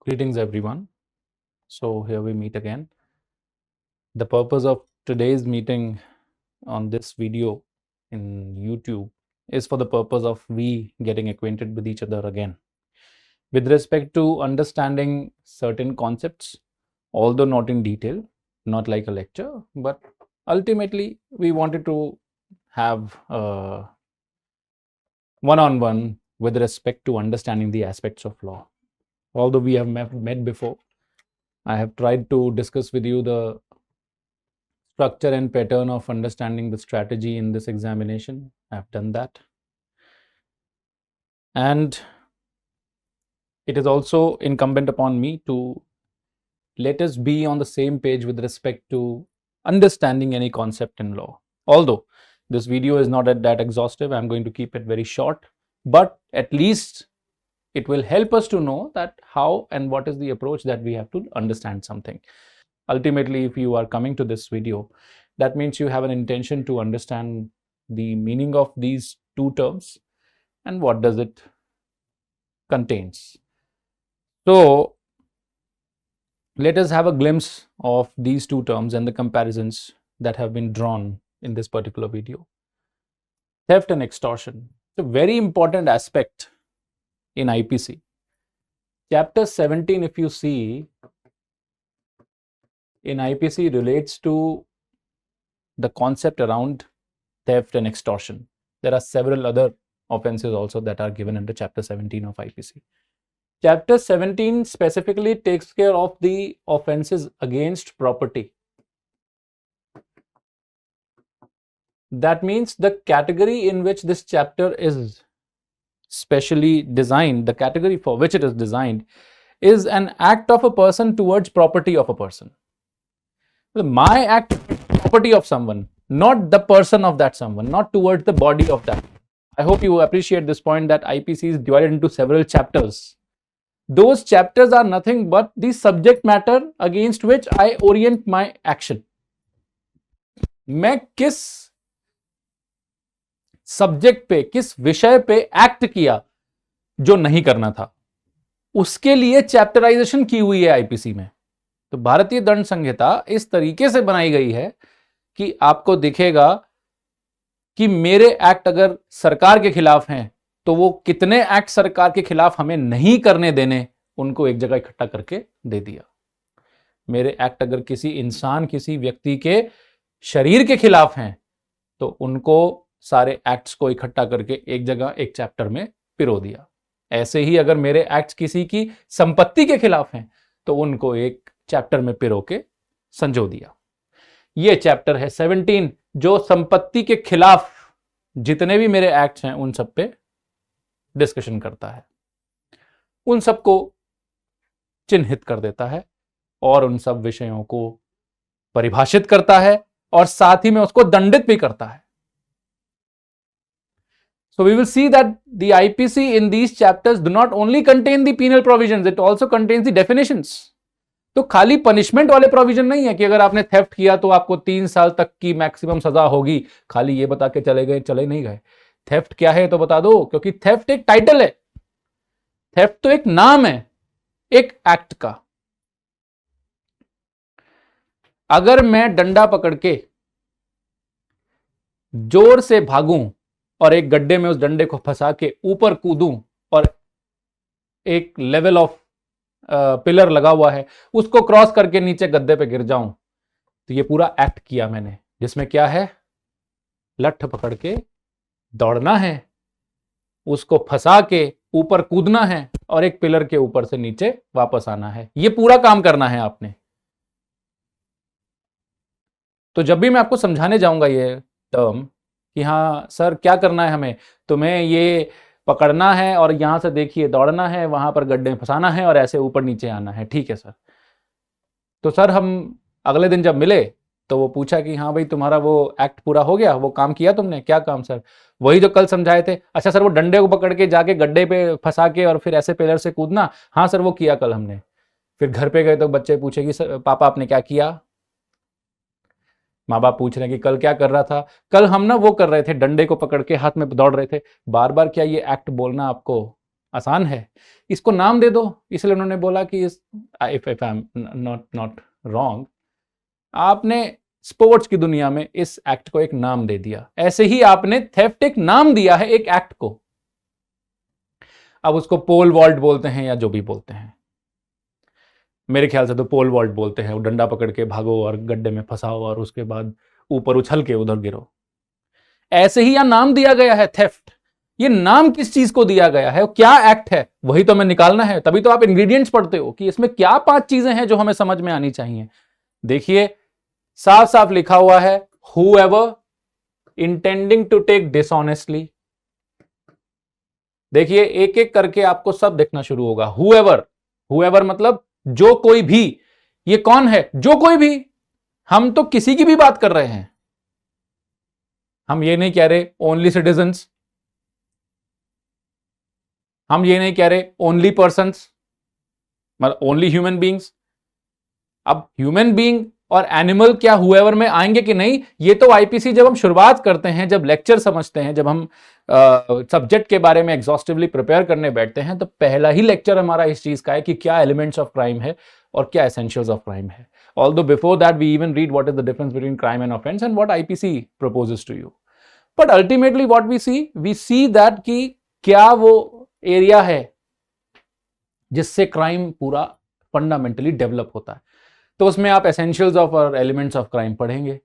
Greetings, everyone. So, here we meet again. The purpose of today's meeting on this video in YouTube is for the purpose of we getting acquainted with each other again with respect to understanding certain concepts, although not in detail, not like a lecture, but ultimately we wanted to have one-on-one with respect to understanding the aspects of law. Although we have met before, I have tried to discuss with you the structure and pattern of understanding the strategy in this examination. I've done that. And it is also incumbent upon me to let us be on the same page with respect to understanding any concept in law. Although this video is not that exhaustive, I'm going to keep it very short, but at least it will help us to know that how and what is the approach that we have to understand something. Ultimately, if you are coming to this video, that means you have an intention to understand the meaning of these two terms and what does it contains. So let us have a glimpse of these two terms and the comparisons that have been drawn in this particular video. Theft and extortion. It's a very important aspect in IPC. Chapter 17, if you see, in IPC relates to the concept around theft and extortion. There are several other offenses also that are given under chapter 17 of IPC. Chapter 17 specifically takes care of the offenses against property. That means the category in which this chapter is specially designed, the category for which it is designed, is an act of a person towards property of a person. My act property of someone, not the person of that someone, not towards the body of that. I hope you appreciate this point that IPC is divided into several chapters. Those chapters are nothing but the subject matter against which I orient my action. मैं किस subject पे, किस विषय पे act किया जो नहीं करना था, उसके लिए चैप्टराइजेशन की हुई है आईपीसी में. तो भारतीय दंड संहिता इस तरीके से बनाई गई है कि आपको दिखेगा कि मेरे एक्ट अगर सरकार के खिलाफ हैं तो वो कितने एक्ट सरकार के खिलाफ हमें नहीं करने देने, उनको एक जगह इकट्ठा करके दे दिया. मेरे एक्ट अगर किसी इंसान, किसी व्यक्ति के शरीर के खिलाफ हैं तो उनको सारे एक्ट्स को इकट्ठा करके एक जगह एक चैप्टर में पिरो दिया. ऐसे ही अगर मेरे एक्ट्स किसी की संपत्ति के खिलाफ हैं तो उनको एक चैप्टर में पिरो के संजो दिया. ये चैप्टर है 17 जो संपत्ति के खिलाफ जितने भी मेरे एक्ट्स हैं उन सब पे डिस्कशन करता है, उन सबको चिन्हित कर देता है और उन सब विषयों को परिभाषित करता है और साथ ही में उसको दंडित भी करता है. So we will see that the IPC in these chapters do not only contain the penal provisions, it also contains the definitions. तो खाली पनिशमेंट वाले प्रोविजन नहीं है कि अगर आपने थेफ्ट किया तो आपको 3 साल तक की मैक्सिमम सजा होगी, खाली ये बता के चले नहीं गए. थेफ्ट क्या है तो बता दो, क्योंकि थेफ्ट एक टाइटल है, थेफ्ट तो एक नाम है एक एक्ट का. अगर मैं डंडा पकड़ के जोर से भागूं और एक गड्ढे में उस डंडे को फंसा के ऊपर कूदूं और एक लेवल ऑफ पिलर लगा हुआ है उसको क्रॉस करके नीचे गड्ढे पे गिर जाऊं, तो ये पूरा एक्ट किया मैंने, जिसमें क्या है, लठ पकड़ के दौड़ना है, उसको फंसा के ऊपर कूदना है और एक पिलर के ऊपर से नीचे वापस आना है. ये पूरा काम करना है आपने. तो जब भी मैं आपको समझाने जाऊंगा ये टर्म कि हाँ सर क्या करना है हमें, तुम्हें ये पकड़ना है और यहां से देखिए दौड़ना है, वहां पर गड्ढे में फंसाना है और ऐसे ऊपर नीचे आना है, ठीक है सर. तो सर हम अगले दिन जब मिले तो वो पूछा कि हाँ भाई तुम्हारा वो एक्ट पूरा हो गया, वो काम किया तुमने, क्या काम सर, वही जो कल समझाए थे. अच्छा सर वो डंडे को पकड़ के जाके गड्ढे पे फंसा के और फिर ऐसे पिलर से कूदना, हाँ सर वो किया कल हमने. फिर घर पे गए तो बच्चे पूछे कि सर पापा आपने क्या किया, माँ बाप पूछ रहे हैं कि कल क्या कर रहा था, कल हम ना वो कर रहे थे, डंडे को पकड़ के हाथ में दौड़ रहे थे. बार बार क्या ये एक्ट बोलना आपको आसान है, इसको नाम दे दो। इसलिए उन्होंने बोला कि if I am not wrong, आपने स्पोर्ट्स की दुनिया में इस एक्ट को एक नाम दे दिया, ऐसे ही आपने थेफ्ट एक नाम दिया है एक एक्ट को। अब उसको पोल वॉल्ट बोलते हैं या जो भी बोलते हैं, मेरे ख्याल से तो पोल वॉल्ट बोलते हैं, वो डंडा पकड़ के भागो और गड्ढे में फंसाओ और उसके बाद ऊपर उछल के उधर गिरो। ऐसे ही यहां नाम दिया गया है थेफ्ट। ये नाम किस चीज को दिया गया है, क्या एक्ट है, वही तो हमें निकालना है। तभी तो आप इंग्रेडिएंट्स पढ़ते हो कि इसमें क्या 5 चीजें हैं जो हमें समझ में आनी चाहिए। देखिए साफ साफ लिखा हुआ है, whoever intending to take dishonestly। देखिए एक एक करके आपको सब देखना शुरू होगा। whoever मतलब जो कोई भी। ये कौन है? जो कोई भी। हम तो किसी की भी बात कर रहे हैं, हम ये नहीं कह रहे ओनली सिटीजन्स, हम ये नहीं कह रहे ओनली पर्सन्स, मतलब ओनली ह्यूमन बींग्स। अब ह्यूमन बींग और एनिमल क्या हुएवर में आएंगे कि नहीं, ये तो आईपीसी जब हम शुरुआत करते हैं, जब लेक्चर समझते हैं, जब हम सब्जेक्ट के बारे में एग्जॉस्टिवली प्रिपेयर करने बैठते हैं, तो पहला ही लेक्चर हमारा इस चीज का है कि क्या एलिमेंट्स ऑफ क्राइम है और क्या एसेंशियल्स ऑफ क्राइम है। Although before that we even read what is the difference between crime and offence and what IPC proposes to you. But ultimately what we see that कि क्या वो area है जिससे crime पूरा fundamentally develop होता है। तो उसमें आप एसेंशियल्स ऑफ और एलिमेंट्स ऑफ क्राइम पढ़ेंगे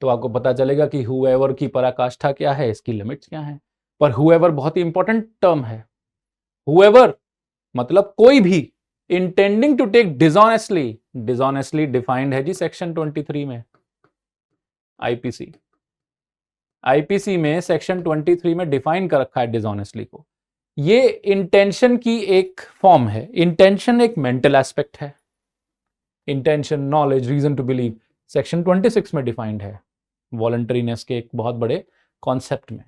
तो आपको पता चलेगा कि हुएवर की पराकाष्ठा क्या है, इसकी लिमिट्स क्या है। पर हुएवर बहुत ही इंपॉर्टेंट टर्म है। हुएवर मतलब कोई भी, intending to take dishonestly, dishonestly defined है जी सेक्शन 23 में आईपीसी। आईपीसी में सेक्शन 23 में डिफाइन कर रखा है डिसऑनेस्टली को। ये इंटेंशन की एक फॉर्म है। इंटेंशन एक मेंटल एस्पेक्ट है। Intention, knowledge, reason to believe section 26 में डिफाइंड है, वॉलंटरीनेस के एक बहुत बड़े कॉन्सेप्ट में।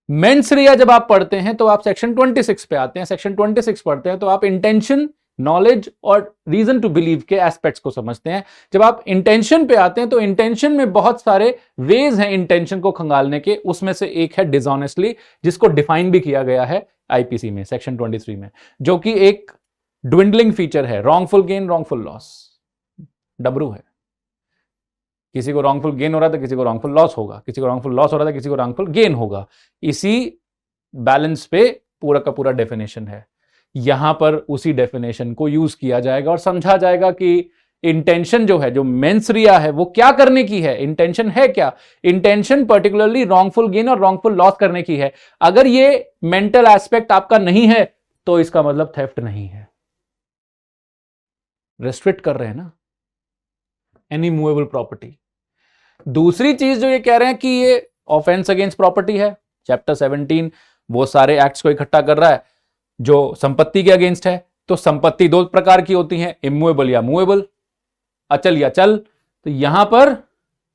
मेंस रिया जब आप पढ़ते हैं तो आप सेक्शन 26 पे आते हैं। सेक्शन 26 पढ़ते हैं तो आप इंटेंशन, नॉलेज और रीजन टू बिलीव के एस्पेक्ट्स को समझते हैं। जब आप इंटेंशन पे आते हैं तो इंटेंशन में बहुत सारे वेज हैं इंटेंशन को खंगालने के, उसमें से एक है डिसऑनेस्टली, जिसको डिफाइन भी किया गया है आईपीसी में सेक्शन 23 में, जो कि एक ड्विंडलिंग फीचर है। रॉन्गफुल गेन, रॉन्गफुल लॉस, डबरू है। किसी को रॉन्गफुल गेन हो रहा था, किसी को रॉन्गफुल लॉस होगा, किसी को रॉन्गफुल लॉस हो रहा था, किसी को रॉन्गफुल गेन होगा। इसी बैलेंस पे पूरा का पूरा डेफिनेशन है। यहां पर उसी डेफिनेशन को यूज किया जाएगा और समझा जाएगा कि इंटेंशन जो है, जो मेंस रिया है, वो क्या करने की है। इंटेंशन है क्या? इंटेंशन पर्टिकुलरली रॉन्गफुल गेन और रॉन्गफुल लॉस करने की है। अगर ये मेंटल एस्पेक्ट आपका नहीं है तो इसका मतलब थेफ्ट नहीं है। रेस्ट्रिक्ट कर रहे हैं ना एनी मूवेबल प्रॉपर्टी। दूसरी चीज जो ये कह रहे हैं कि ये ऑफेंस अगेंस्ट प्रॉपर्टी है, चैप्टर 17 वो सारे एक्ट्स को इकट्ठा कर रहा है जो संपत्ति के अगेंस्ट है। तो संपत्ति 2 प्रकार की होती है, इमूवेबल या मूवेबल, अचल या चल। तो यहां पर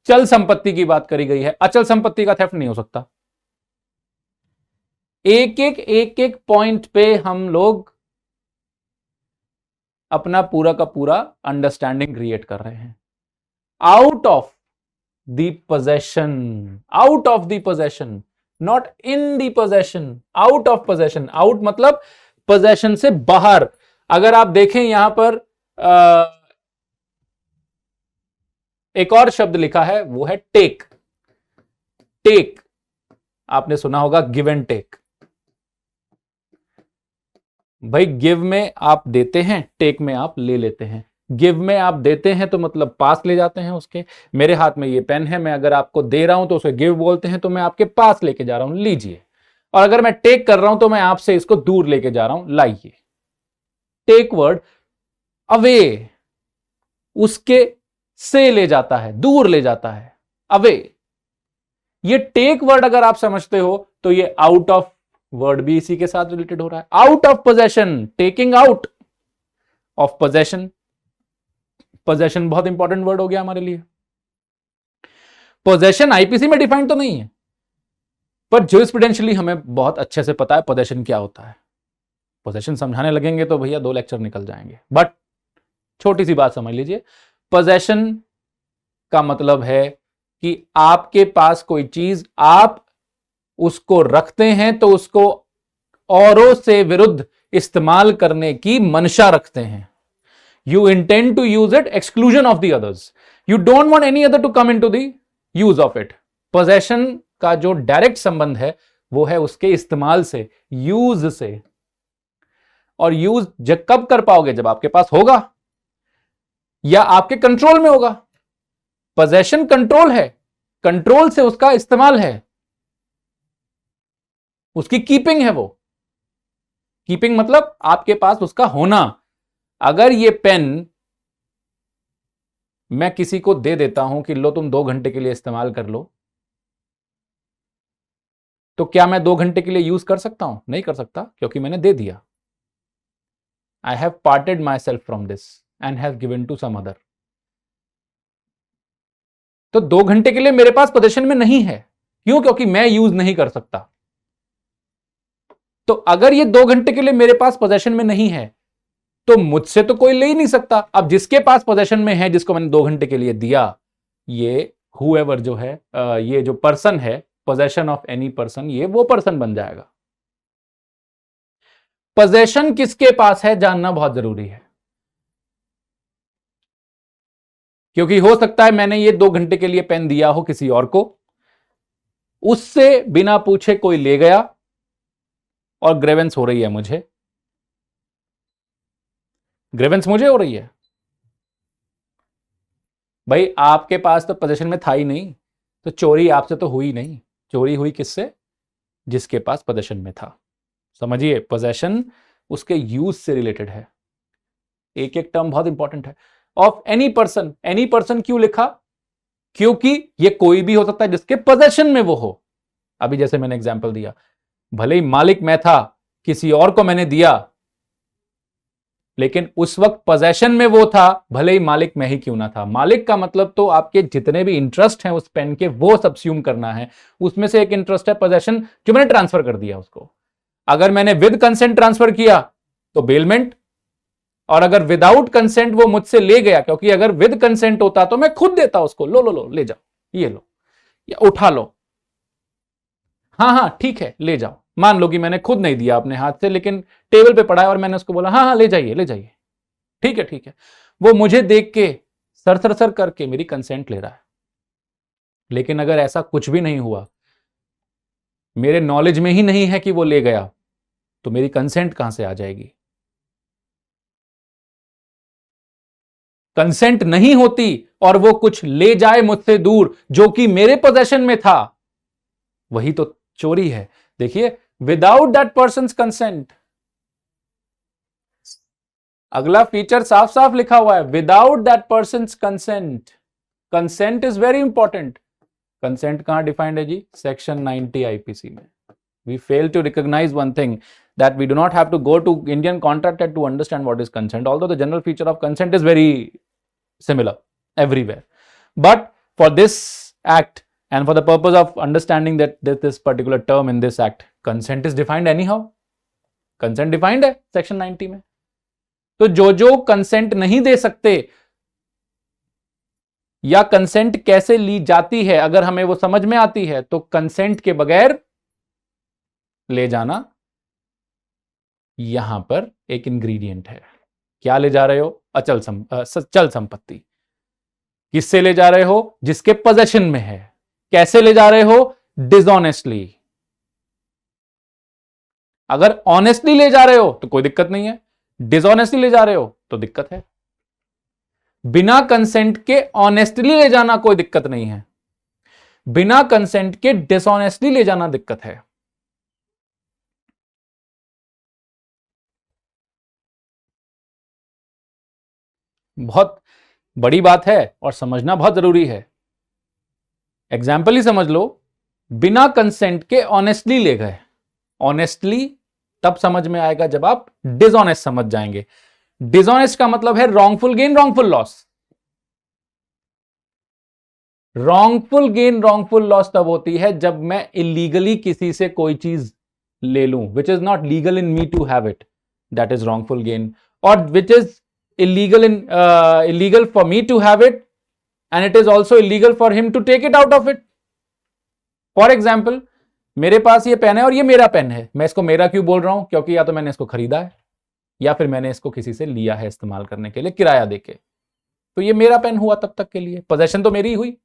चल संपत्ति की बात करी गई है, अचल संपत्ति का थेफ्ट नहीं हो सकता। एक एक पॉइंट पे हम लोग अपना पूरा का पूरा अंडरस्टैंडिंग क्रिएट कर रहे हैं। Out of the possession, out of the possession, not in the possession, out of possession. Out मतलब पोजेशन से बाहर। अगर आप देखें यहां पर एक और शब्द लिखा है, वो है टेक। टेक आपने सुना होगा, गिव एंड टेक। भाई गिव में आप देते हैं, टेक में आप ले लेते हैं। गिव में आप देते हैं तो मतलब पास ले जाते हैं उसके। मेरे हाथ में ये पेन है, मैं अगर आपको दे रहा हूं तो उसे गिव बोलते हैं, तो मैं आपके पास लेके जा रहा हूं, लीजिए। और अगर मैं टेक कर रहा हूं तो मैं आपसे इसको दूर लेके जा रहा हूं, लाइए। टेक वर्ड अवे, उसके से ले जाता है, दूर ले जाता है, अवे। ये टेक वर्ड अगर आप समझते हो तो ये आउट ऑफ वर्ड भी इसी के साथ रिलेटेड हो रहा है। Out of possession, taking out of possession. Possession बहुत इंपॉर्टेंट वर्ड हो गया हमारे लिए। पोजेशन आईपीसी में डिफाइंड तो नहीं है, पर ज्यूरिस्प्रूडेंशियली हमें बहुत अच्छे से पता है पोजेशन क्या होता है। पोजेशन समझाने लगेंगे तो भैया 2 लेक्चर निकल जाएंगे। बट छोटी सी बात समझ लीजिए, पोजेशन का मतलब है कि आपके पास कोई चीज, आप उसको रखते हैं तो उसको औरों से विरुद्ध इस्तेमाल करने की मंशा रखते हैं। You intend to use it exclusion of the others, you don't want any other to come into the use of it. Possession का जो डायरेक्ट संबंध है वो है उसके इस्तेमाल से, यूज से। और यूज कब कर पाओगे? जब आपके पास होगा या आपके कंट्रोल में होगा। पोजेशन कंट्रोल है, कंट्रोल से उसका इस्तेमाल है, उसकी कीपिंग है। वो कीपिंग मतलब आपके पास उसका होना। अगर ये पेन मैं किसी को दे देता हूं कि लो तुम 2 घंटे के लिए इस्तेमाल कर लो, तो क्या मैं 2 घंटे के लिए यूज कर सकता हूं? नहीं कर सकता, क्योंकि मैंने दे दिया। I have parted myself from this and have given to some other. तो 2 घंटे के लिए मेरे पास पोजीशन में नहीं है। क्यों? क्योंकि मैं यूज नहीं कर सकता। तो अगर ये 2 घंटे के लिए मेरे पास पोजीशन में नहीं है तो मुझसे तो कोई ले ही नहीं सकता। अब जिसके पास पोजीशन में है, जिसको मैंने 2 घंटे के लिए दिया, ये whoever जो है, ये जो पर्सन है, पोजेशन ऑफ एनी पर्सन, ये वो पर्सन बन जाएगा। पोजेशन किसके पास है जानना बहुत जरूरी है, क्योंकि हो सकता है मैंने ये 2 घंटे के लिए पेन दिया हो किसी और को, उससे बिना पूछे कोई ले गया और ग्रेवेंस हो रही है मुझे। ग्रेवेंस मुझे हो रही है। भाई आपके पास तो पोजीशन में था ही नहीं, तो चोरी आपसे तो हुई नहीं। चोरी हुई किससे? जिसके पास पोजीशन में था। समझिए, पोजेशन उसके यूज से रिलेटेड है। एक एक टर्म बहुत इंपॉर्टेंट है। Of any person, any person क्यों लिखा? क्योंकि ये कोई भी हो सकता है जिसके पोजेशन में वो हो। अभी जैसे मैंने एग्जांपल दिया, भले ही मालिक मैं था, किसी और को मैंने दिया, लेकिन उस वक्त पोजेशन में वो था, भले ही मालिक मैं ही क्यों ना था। मालिक का मतलब तो आपके जितने भी इंटरेस्ट हैं उस पेन के, वो सबस्यूम करना है। उसमें से एक इंटरेस्ट है पोजेशन, जो मैंने ट्रांसफर कर दिया उसको। अगर मैंने विद कंसेंट ट्रांसफर किया तो बेलमेंट, और अगर विदाउट कंसेंट वो मुझसे ले गया, क्योंकि अगर विद कंसेंट होता तो मैं खुद देता उसको, लो लो लो ले जाओ, ये लो या उठा लो, हाँ हाँ ठीक है ले जाओ। मान लो कि मैंने खुद नहीं दिया अपने हाथ से, लेकिन टेबल पे पड़ा है और मैंने उसको बोला हाँ हाँ ले जाइए ले जाइए, ठीक है ठीक है। वो मुझे देख के सर सर सर करके मेरी कंसेंट ले रहा है। लेकिन अगर ऐसा कुछ भी नहीं हुआ, मेरे नॉलेज में ही नहीं है कि वो ले गया, तो मेरी कंसेंट कहां से आ जाएगी? कंसेंट नहीं होती और वो कुछ ले जाए मुझसे दूर जो कि मेरे पोजेशन में था, वही तो चोरी है। देखिए, विदाउट दैट पर्सन्स कंसेंट, अगला फीचर साफ साफ लिखा हुआ है, without that persons consent. Consent is very important. Consent कहां डिफाइंड है जी? सेक्शन 90 आईपीसी में। We fail to recognize one thing, that we do not have to go to Indian Contract Act to understand what is consent, although the general feature of consent is very similar everywhere. But for this act and for the purpose of understanding that this particular term in this act, consent is defined anyhow. Consent defined है section 90 में। तो जो consent नहीं दे सकते, या consent कैसे ली जाती है अगर हमें वो समझ में आती है, तो consent के बगैर ले जाना यहां पर एक इंग्रेडिएंट है। क्या ले जा रहे हो? चल संपत्ति। किससे ले जा रहे हो? जिसके पोजेशन में है। कैसे ले जा रहे हो? डिसऑनेस्टली। अगर ऑनेस्टली ले जा रहे हो तो कोई दिक्कत नहीं है, डिसऑनेस्टली ले जा रहे हो तो दिक्कत है। बिना कंसेंट के ऑनेस्टली ले जाना कोई दिक्कत नहीं है, बिना कंसेंट के डिसऑनेस्टली ले जाना दिक्कत है। बहुत बड़ी बात है और समझना बहुत जरूरी है। एग्जाम्पल ही समझ लो, बिना कंसेंट के ऑनेस्टली ले गए। ऑनेस्टली तब समझ में आएगा जब आप डिसऑनेस्ट समझ जाएंगे। डिसऑनेस्ट का मतलब है wrongful gain wrongful loss. Wrongful gain wrongful loss तब होती है जब मैं इलीगली किसी से कोई चीज ले लूं, which is not legal in me to have it, that is wrongful gain, और which is illegal for me to have it and it is also illegal for him to take it out of it. For example, मेरे पास ये pen है और ये मेरा pen है, मैं इसको मेरा क्यों बोल रहा हूं? क्योंकि या तो मैंने इसको खरीदा है या फिर मैंने इसको किसी से लिया है इस्तेमाल करने के लिए किराया देके, तो ये मेरा पेन हुआ तब तक के लिए, पोजेशन तो मेरी हुई।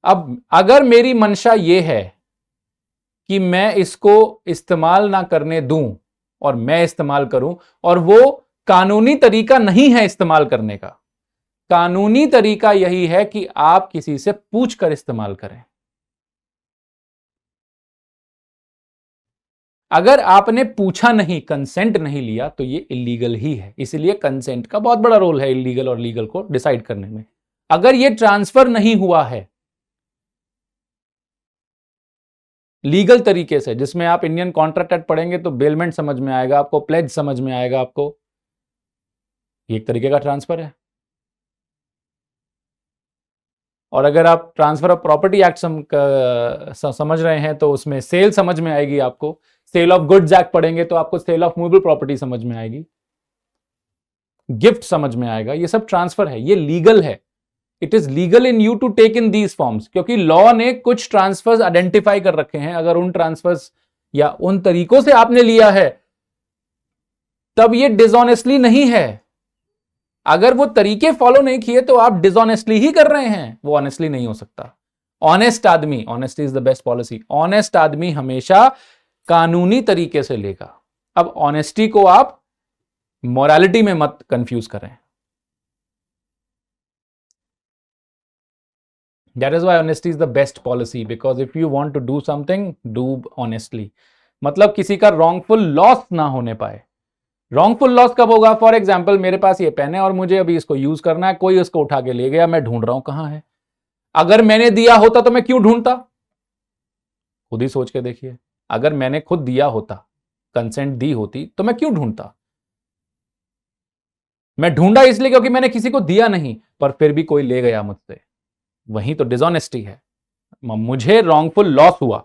अब अगर मेरी मंशा ये है कि मैं इसको इस्तेमाल ना करने दूं और मैं इस्तेमाल करूं, और वो कानूनी तरीका नहीं है इस्तेमाल करने का, कानूनी तरीका यही है कि आप किसी से पूछ कर इस्तेमाल करें। अगर आपने पूछा नहीं, कंसेंट नहीं लिया, तो ये इलीगल ही है। इसलिए कंसेंट का बहुत बड़ा रोल है इलीगल और लीगल को डिसाइड करने में। अगर ये ट्रांसफर नहीं हुआ है लीगल तरीके से, जिसमें आप इंडियन कॉन्ट्रैक्ट एक्ट पढ़ेंगे तो बेलमेंट समझ में आएगा आपको, प्लेज समझ में आएगा आपको, ये एक तरीके का ट्रांसफर है। और अगर आप ट्रांसफर ऑफ प्रॉपर्टी एक्ट समझ रहे हैं तो उसमें सेल समझ में आएगी आपको, सेल ऑफ गुड्स एक्ट पढ़ेंगे तो आपको सेल ऑफ मूवेबल प्रॉपर्टी समझ में आएगी, गिफ्ट समझ में आएगा। ये सब ट्रांसफर है, ये लीगल है। It is legal in you to take in these forms, क्योंकि लॉ ने कुछ ट्रांसफर्स आइडेंटिफाई कर रखे हैं। अगर उन ट्रांसफर्स या उन तरीकों से आपने लिया है तब ये डिसऑनेस्टली नहीं है। अगर वो तरीके फॉलो नहीं किए तो आप डिसऑनेस्टली ही कर रहे हैं, वो ऑनेस्टली नहीं हो सकता। ऑनेस्ट आदमी, honesty is the best policy, honest आदमी हमेशा कानूनी तरीके से लेगा। अब ऑनेस्टी को आप मोरालिटी में मत कंफ्यूज करें। That is why honesty is the best policy, because if you want to do something, do honestly. मतलब किसी का wrongful loss ना होने पाए। wrongful loss कब होगा? फॉर एग्जाम्पल मेरे पास ये पेन है और मुझे अभी इसको यूज करना है, कोई इसको उठा के ले गया, मैं ढूंढ रहा हूं कहां है। अगर मैंने दिया होता तो मैं क्यों ढूंढता? खुद ही सोच के देखिए, अगर मैंने खुद दिया होता, कंसेंट दी होती, तो मैं क्यों ढूंढता? मैं ढूंढा इसलिए क्योंकि मैंने किसी को दिया नहीं, पर फिर भी कोई ले गया मुझसे, वही तो डिसऑनेस्टी है। मुझे रॉन्गफुल लॉस हुआ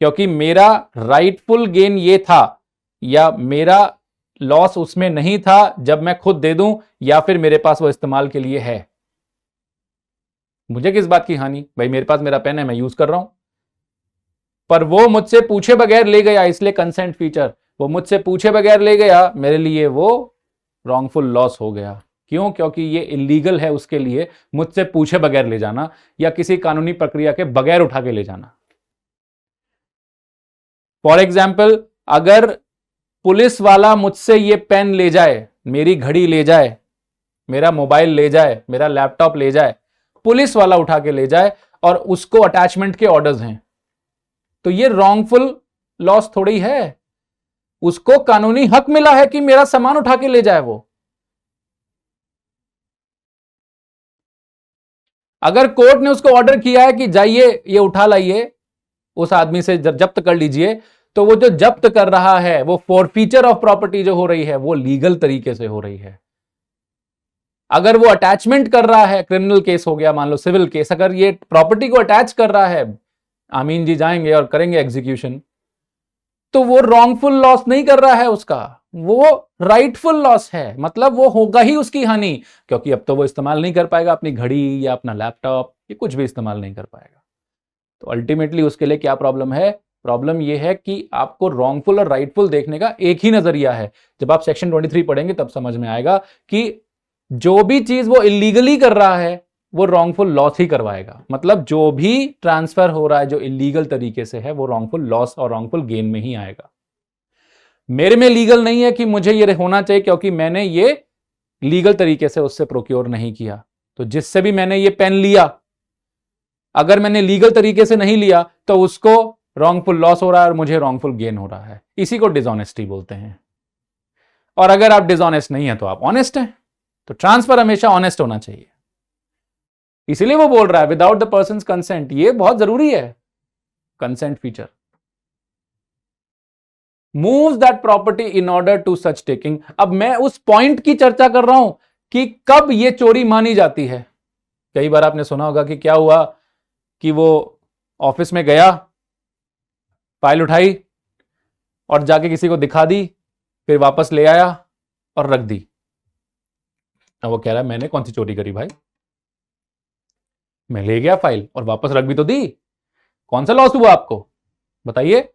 क्योंकि मेरा राइटफुल गेन ये था, या मेरा लॉस उसमें नहीं था जब मैं खुद दे दूं, या फिर मेरे पास वो इस्तेमाल के लिए है। मुझे किस बात की हानि? भाई मेरे पास मेरा पेन है, मैं यूज कर रहा हूं, पर वो मुझसे पूछे बगैर ले गया, इसलिए कंसेंट फीचर, वो मुझसे पूछे बगैर ले गया, मेरे लिए वो रॉन्गफुल लॉस हो गया। क्यों? क्योंकि ये इलीगल है उसके लिए मुझसे पूछे बगैर ले जाना या किसी कानूनी प्रक्रिया के बगैर उठा के ले जाना। फॉर एग्जाम्पल, अगर पुलिस वाला मुझसे ये पेन ले जाए, मेरी घड़ी ले जाए, मेरा मोबाइल ले जाए, मेरा लैपटॉप ले जाए, पुलिस वाला उठा के ले जाए और उसको अटैचमेंट के ऑर्डर्स हैं, तो ये रॉन्गफुल लॉस थोड़ी है। उसको कानूनी हक मिला है कि मेरा सामान उठा के ले जाए। वो अगर कोर्ट ने उसको ऑर्डर किया है कि जाइए ये उठा लाइए, उस आदमी से जब्त कर लीजिए, तो वो जो जब्त कर रहा है, वो फॉरफीचर ऑफ प्रॉपर्टी जो हो रही है, वो लीगल तरीके से हो रही है। अगर वो अटैचमेंट कर रहा है, क्रिमिनल केस हो गया, मान लो सिविल केस, अगर ये प्रॉपर्टी को अटैच कर रहा है, आमीन जी जाएंगे और करेंगे एग्जीक्यूशन, तो वो रॉन्गफुल लॉस नहीं कर रहा है उसका, वो राइटफुल लॉस है। मतलब वो होगा ही उसकी हानि, क्योंकि अब तो वो इस्तेमाल नहीं कर पाएगा अपनी घड़ी या अपना लैपटॉप, ये कुछ भी इस्तेमाल नहीं कर पाएगा। तो अल्टीमेटली उसके लिए क्या प्रॉब्लम है? प्रॉब्लम यह है कि आपको रॉन्गफुल और राइटफुल देखने का एक ही नजरिया है। जब आप सेक्शन 23 पढ़ेंगे तब समझ में आएगा कि जो भी चीज वो इलीगली कर रहा है वो रॉन्गफुल लॉस ही करवाएगा। मतलब जो भी ट्रांसफर हो रहा है जो इलीगल तरीके से है, वो रॉन्गफुल लॉस और रॉन्गफुल गेन में ही आएगा। मेरे में लीगल नहीं है कि मुझे ये होना चाहिए क्योंकि मैंने ये लीगल तरीके से उससे प्रोक्योर नहीं किया। तो जिससे भी मैंने ये पेन लिया, अगर मैंने लीगल तरीके से नहीं लिया तो उसको रॉन्गफुल लॉस हो रहा है और मुझे रॉन्गफुल गेन हो रहा है। इसी को डिसऑनेस्टी बोलते हैं। और अगर आप डिसऑनेस्ट नहीं है तो आप ऑनेस्ट हैं। तो ट्रांसफर हमेशा ऑनेस्ट होना चाहिए। इसीलिए वो बोल रहा है विदाउट द पर्सन्स कंसेंट। ये बहुत जरूरी है, consent feature. Moves that property in order to such taking. अब मैं उस पॉइंट की चर्चा कर रहा हूं कि कब ये चोरी मानी जाती है। कई बार आपने सुना होगा कि क्या हुआ कि वो ऑफिस में गया, फाइल उठाई और जाके किसी को दिखा दी, फिर वापस ले आया और रख दी। अब वो कह रहा है मैंने कौन सी चोरी करी भाई, मैं ले गया फाइल और वापस रख भी तो दी। कौन सा लॉस हुआ आपको बताइए।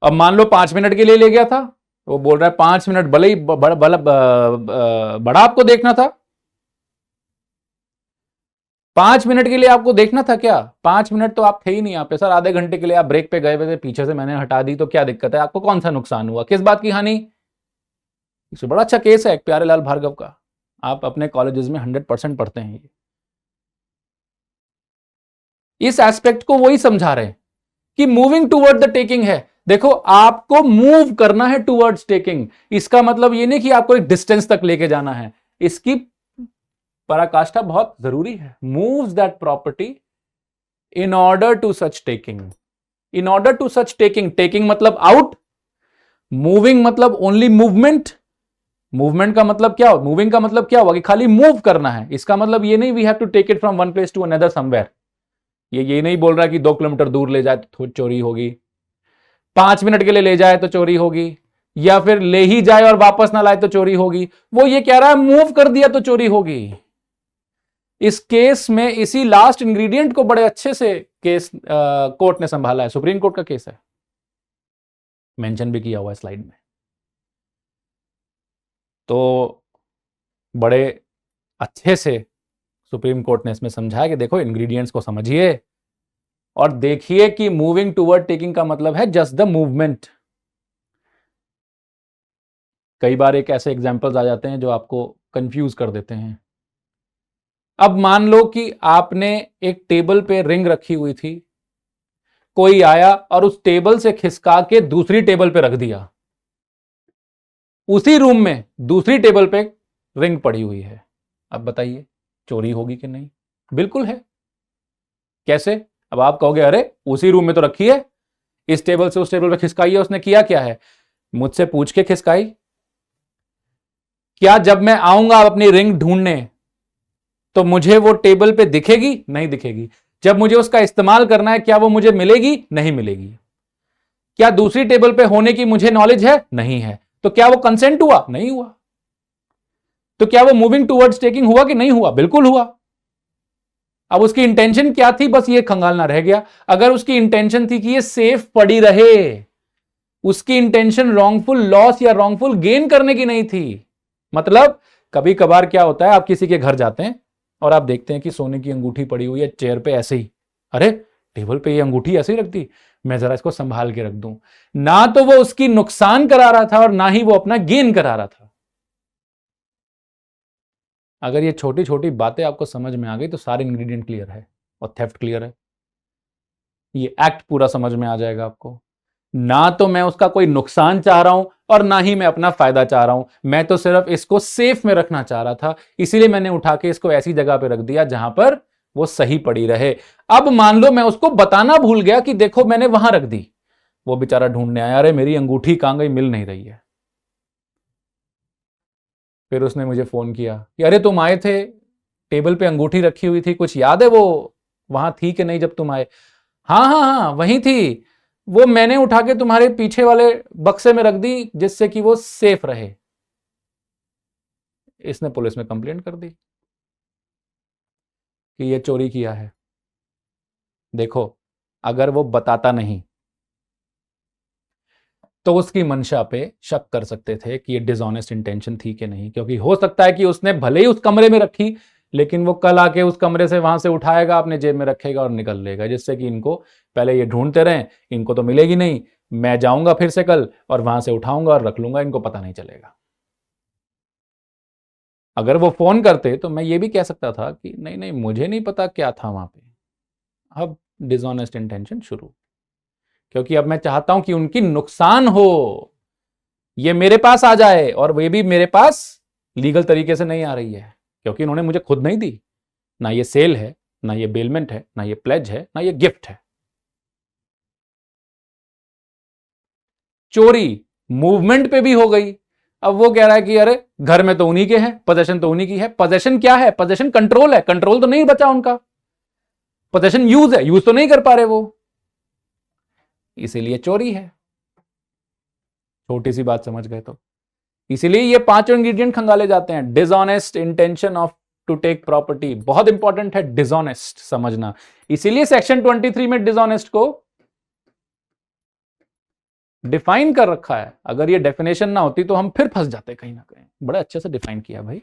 अब मान लो 5 मिनट के लिए ले गया था, वो बोल रहा है 5 मिनट भले ही बड़ा आपको देखना था, 5 मिनट के लिए आपको देखना था क्या? 5 मिनट तो आप थे ही नहीं यहाँ पे सर, आधे घंटे के लिए आप ब्रेक पे गए हुए थे, पीछे से मैंने हटा दी तो क्या दिक्कत है? आपको कौन सा नुकसान हुआ, किस बात की हानि? इससे बड़ा अच्छा केस है एक प्यारेलाल भार्गव का, आप अपने कॉलेजेस में 100% पढ़ते हैं। ये इस एस्पेक्ट को वही समझा रहे हैं कि मूविंग टूवर्ड द टेकिंग है। देखो आपको मूव करना है टूवर्ड्स टेकिंग, इसका मतलब ये नहीं कि आपको एक डिस्टेंस तक लेके जाना है, इसकी पराकाष्ठा बहुत जरूरी है। Moves that property in order to such taking, in order to such taking, taking मतलब आउट, मूविंग मतलब ओनली मूवमेंट, मूवमेंट का मतलब क्या हो, मूविंग का मतलब क्या हुआ कि खाली मूव करना है, इसका मतलब ये नहीं we have to take it from one place to another somewhere, ये नहीं बोल रहा कि 2 किलोमीटर दूर ले जाए तो चोरी होगी, 5 मिनट के लिए ले जाए तो चोरी होगी, या फिर ले ही जाए और वापस ना लाए तो चोरी होगी। वो ये कह रहा है मूव कर दिया तो चोरी होगी। इस केस में इसी लास्ट इंग्रेडिएंट को बड़े अच्छे से केस कोर्ट ने संभाला है, सुप्रीम कोर्ट का केस है, मेंशन भी किया हुआ है स्लाइड में। तो बड़े अच्छे से सुप्रीम कोर्ट ने इसमें समझाया कि देखो इंग्रेडिएंट्स को समझिए और देखिए कि मूविंग टुवर्ड टेकिंग का मतलब है जस्ट द मूवमेंट। कई बार एक ऐसे एग्जांपल्स आ जाते हैं जो आपको कंफ्यूज कर देते हैं। अब मान लो कि आपने एक टेबल पे रिंग रखी हुई थी, कोई आया और उस टेबल से खिसका के दूसरी टेबल पे रख दिया, उसी रूम में दूसरी टेबल पे रिंग पड़ी हुई है। अब बताइए चोरी होगी कि नहीं? बिल्कुल है। कैसे? अब आप कहोगे अरे उसी रूम में तो रखी है, इस टेबल से उस टेबल पे खिसकाई है, उसने किया क्या है? मुझसे पूछ के खिसकाई। क्या जब मैं आऊंगा अपनी रिंग ढूंढने तो मुझे वो टेबल पे दिखेगी? नहीं दिखेगी। जब मुझे उसका इस्तेमाल करना है क्या वो मुझे मिलेगी? नहीं मिलेगी। क्या दूसरी टेबल पे होने की मुझे नॉलेज है? नहीं है। तो क्या वो कंसेंट हुआ? नहीं हुआ। तो क्या वो मूविंग टुवर्ड्स टेकिंग हुआ कि नहीं हुआ? बिल्कुल हुआ। अब उसकी इंटेंशन क्या थी, बस ये खंगालना रह गया। अगर उसकी इंटेंशन थी कि ये सेफ पड़ी रहे, उसकी इंटेंशन रॉन्गफुल लॉस या रॉन्गफुल गेन करने की नहीं थी। मतलब कभी कभार क्या होता है, आप किसी के घर जाते हैं और आप देखते हैं कि सोने की अंगूठी पड़ी हुई है चेयर पे ऐसे ही, अरे टेबल पे ये अंगूठी ऐसे ही रख दी, मैं जरा इसको संभाल के रख दूं। ना तो वो उसकी नुकसान करा रहा था और ना ही वो अपना गेन करा रहा था। अगर ये छोटी छोटी बातें आपको समझ में आ गई तो सारे इंग्रेडिएंट क्लियर है और थेफ्ट क्लियर है। ये एक्ट पूरा समझ में आ जाएगा आपको। ना तो मैं उसका कोई नुकसान चाह रहा हूं और ना ही मैं अपना फायदा चाह रहा हूं, मैं तो सिर्फ इसको सेफ में रखना चाह रहा था, इसीलिए मैंने उठा के इसको ऐसी जगह पे रख दिया जहां पर वो सही पड़ी रहे। अब मान लो मैं उसको बताना भूल गया कि देखो मैंने वहां रख दी, वो बेचारा ढूंढने आया, अरे मेरी अंगूठी कहां गई, मिल नहीं रही है। फिर उसने मुझे फोन किया कि अरे तुम आए थे, टेबल पे अंगूठी रखी हुई थी, कुछ याद है वो वहां थी कि नहीं जब तुम आए? हाँ हाँ हाँ वहीं थी, वो मैंने उठा के तुम्हारे पीछे वाले बक्से में रख दी जिससे कि वो सेफ रहे। इसने पुलिस में कंप्लेंट कर दी कि ये चोरी किया है। देखो अगर वो बताता नहीं तो उसकी मंशा पे शक कर सकते थे कि ये डिसऑनेस्ट इंटेंशन थी कि नहीं, क्योंकि हो सकता है कि उसने भले ही उस कमरे में रखी लेकिन वो कल आके उस कमरे से वहां से उठाएगा, अपने जेब में रखेगा और निकल लेगा, जिससे कि इनको पहले ये ढूंढते रहें, इनको तो मिलेगी नहीं, मैं जाऊंगा फिर से कल और वहां से उठाऊंगा और रख लूंगा, इनको पता नहीं चलेगा। अगर वो फोन करते तो मैं ये भी कह सकता था कि नहीं नहीं मुझे नहीं पता क्या था वहां पे। अब डिसऑनेस्ट इंटेंशन शुरू, क्योंकि अब मैं चाहता हूं कि उनकी नुकसान हो, ये मेरे पास आ जाए, और वे भी मेरे पास लीगल तरीके से नहीं आ रही है क्योंकि इन्होंने मुझे खुद नहीं दी। ना ये सेल है, ना ये बेलमेंट है, ना ये प्लेज है, ना ये गिफ्ट है। चोरी मूवमेंट पे भी हो गई। अब वो कह रहा है कि अरे घर में तो उन्हीं के हैं, पोजेशन तो उन्हीं की है। पोजेशन क्या है? पोजेशन कंट्रोल है, कंट्रोल तो नहीं बचा उनका। पोजेशन यूज है, यूज तो नहीं कर पा रहे वो, इसीलिए चोरी है। छोटी सी बात समझ गए तो इसीलिए ये 5 इंग्रेडिएंट खंगाले जाते हैं। Dishonest intention of to take property, बहुत इंपॉर्टेंट है डिसऑनेस्ट समझना, इसीलिए सेक्शन 23 में डिसऑनेस्ट को डिफाइन कर रखा है। अगर ये डेफिनेशन ना होती तो हम फिर फंस जाते कहीं ना कहीं। बड़ा अच्छे से डिफाइन किया भाई।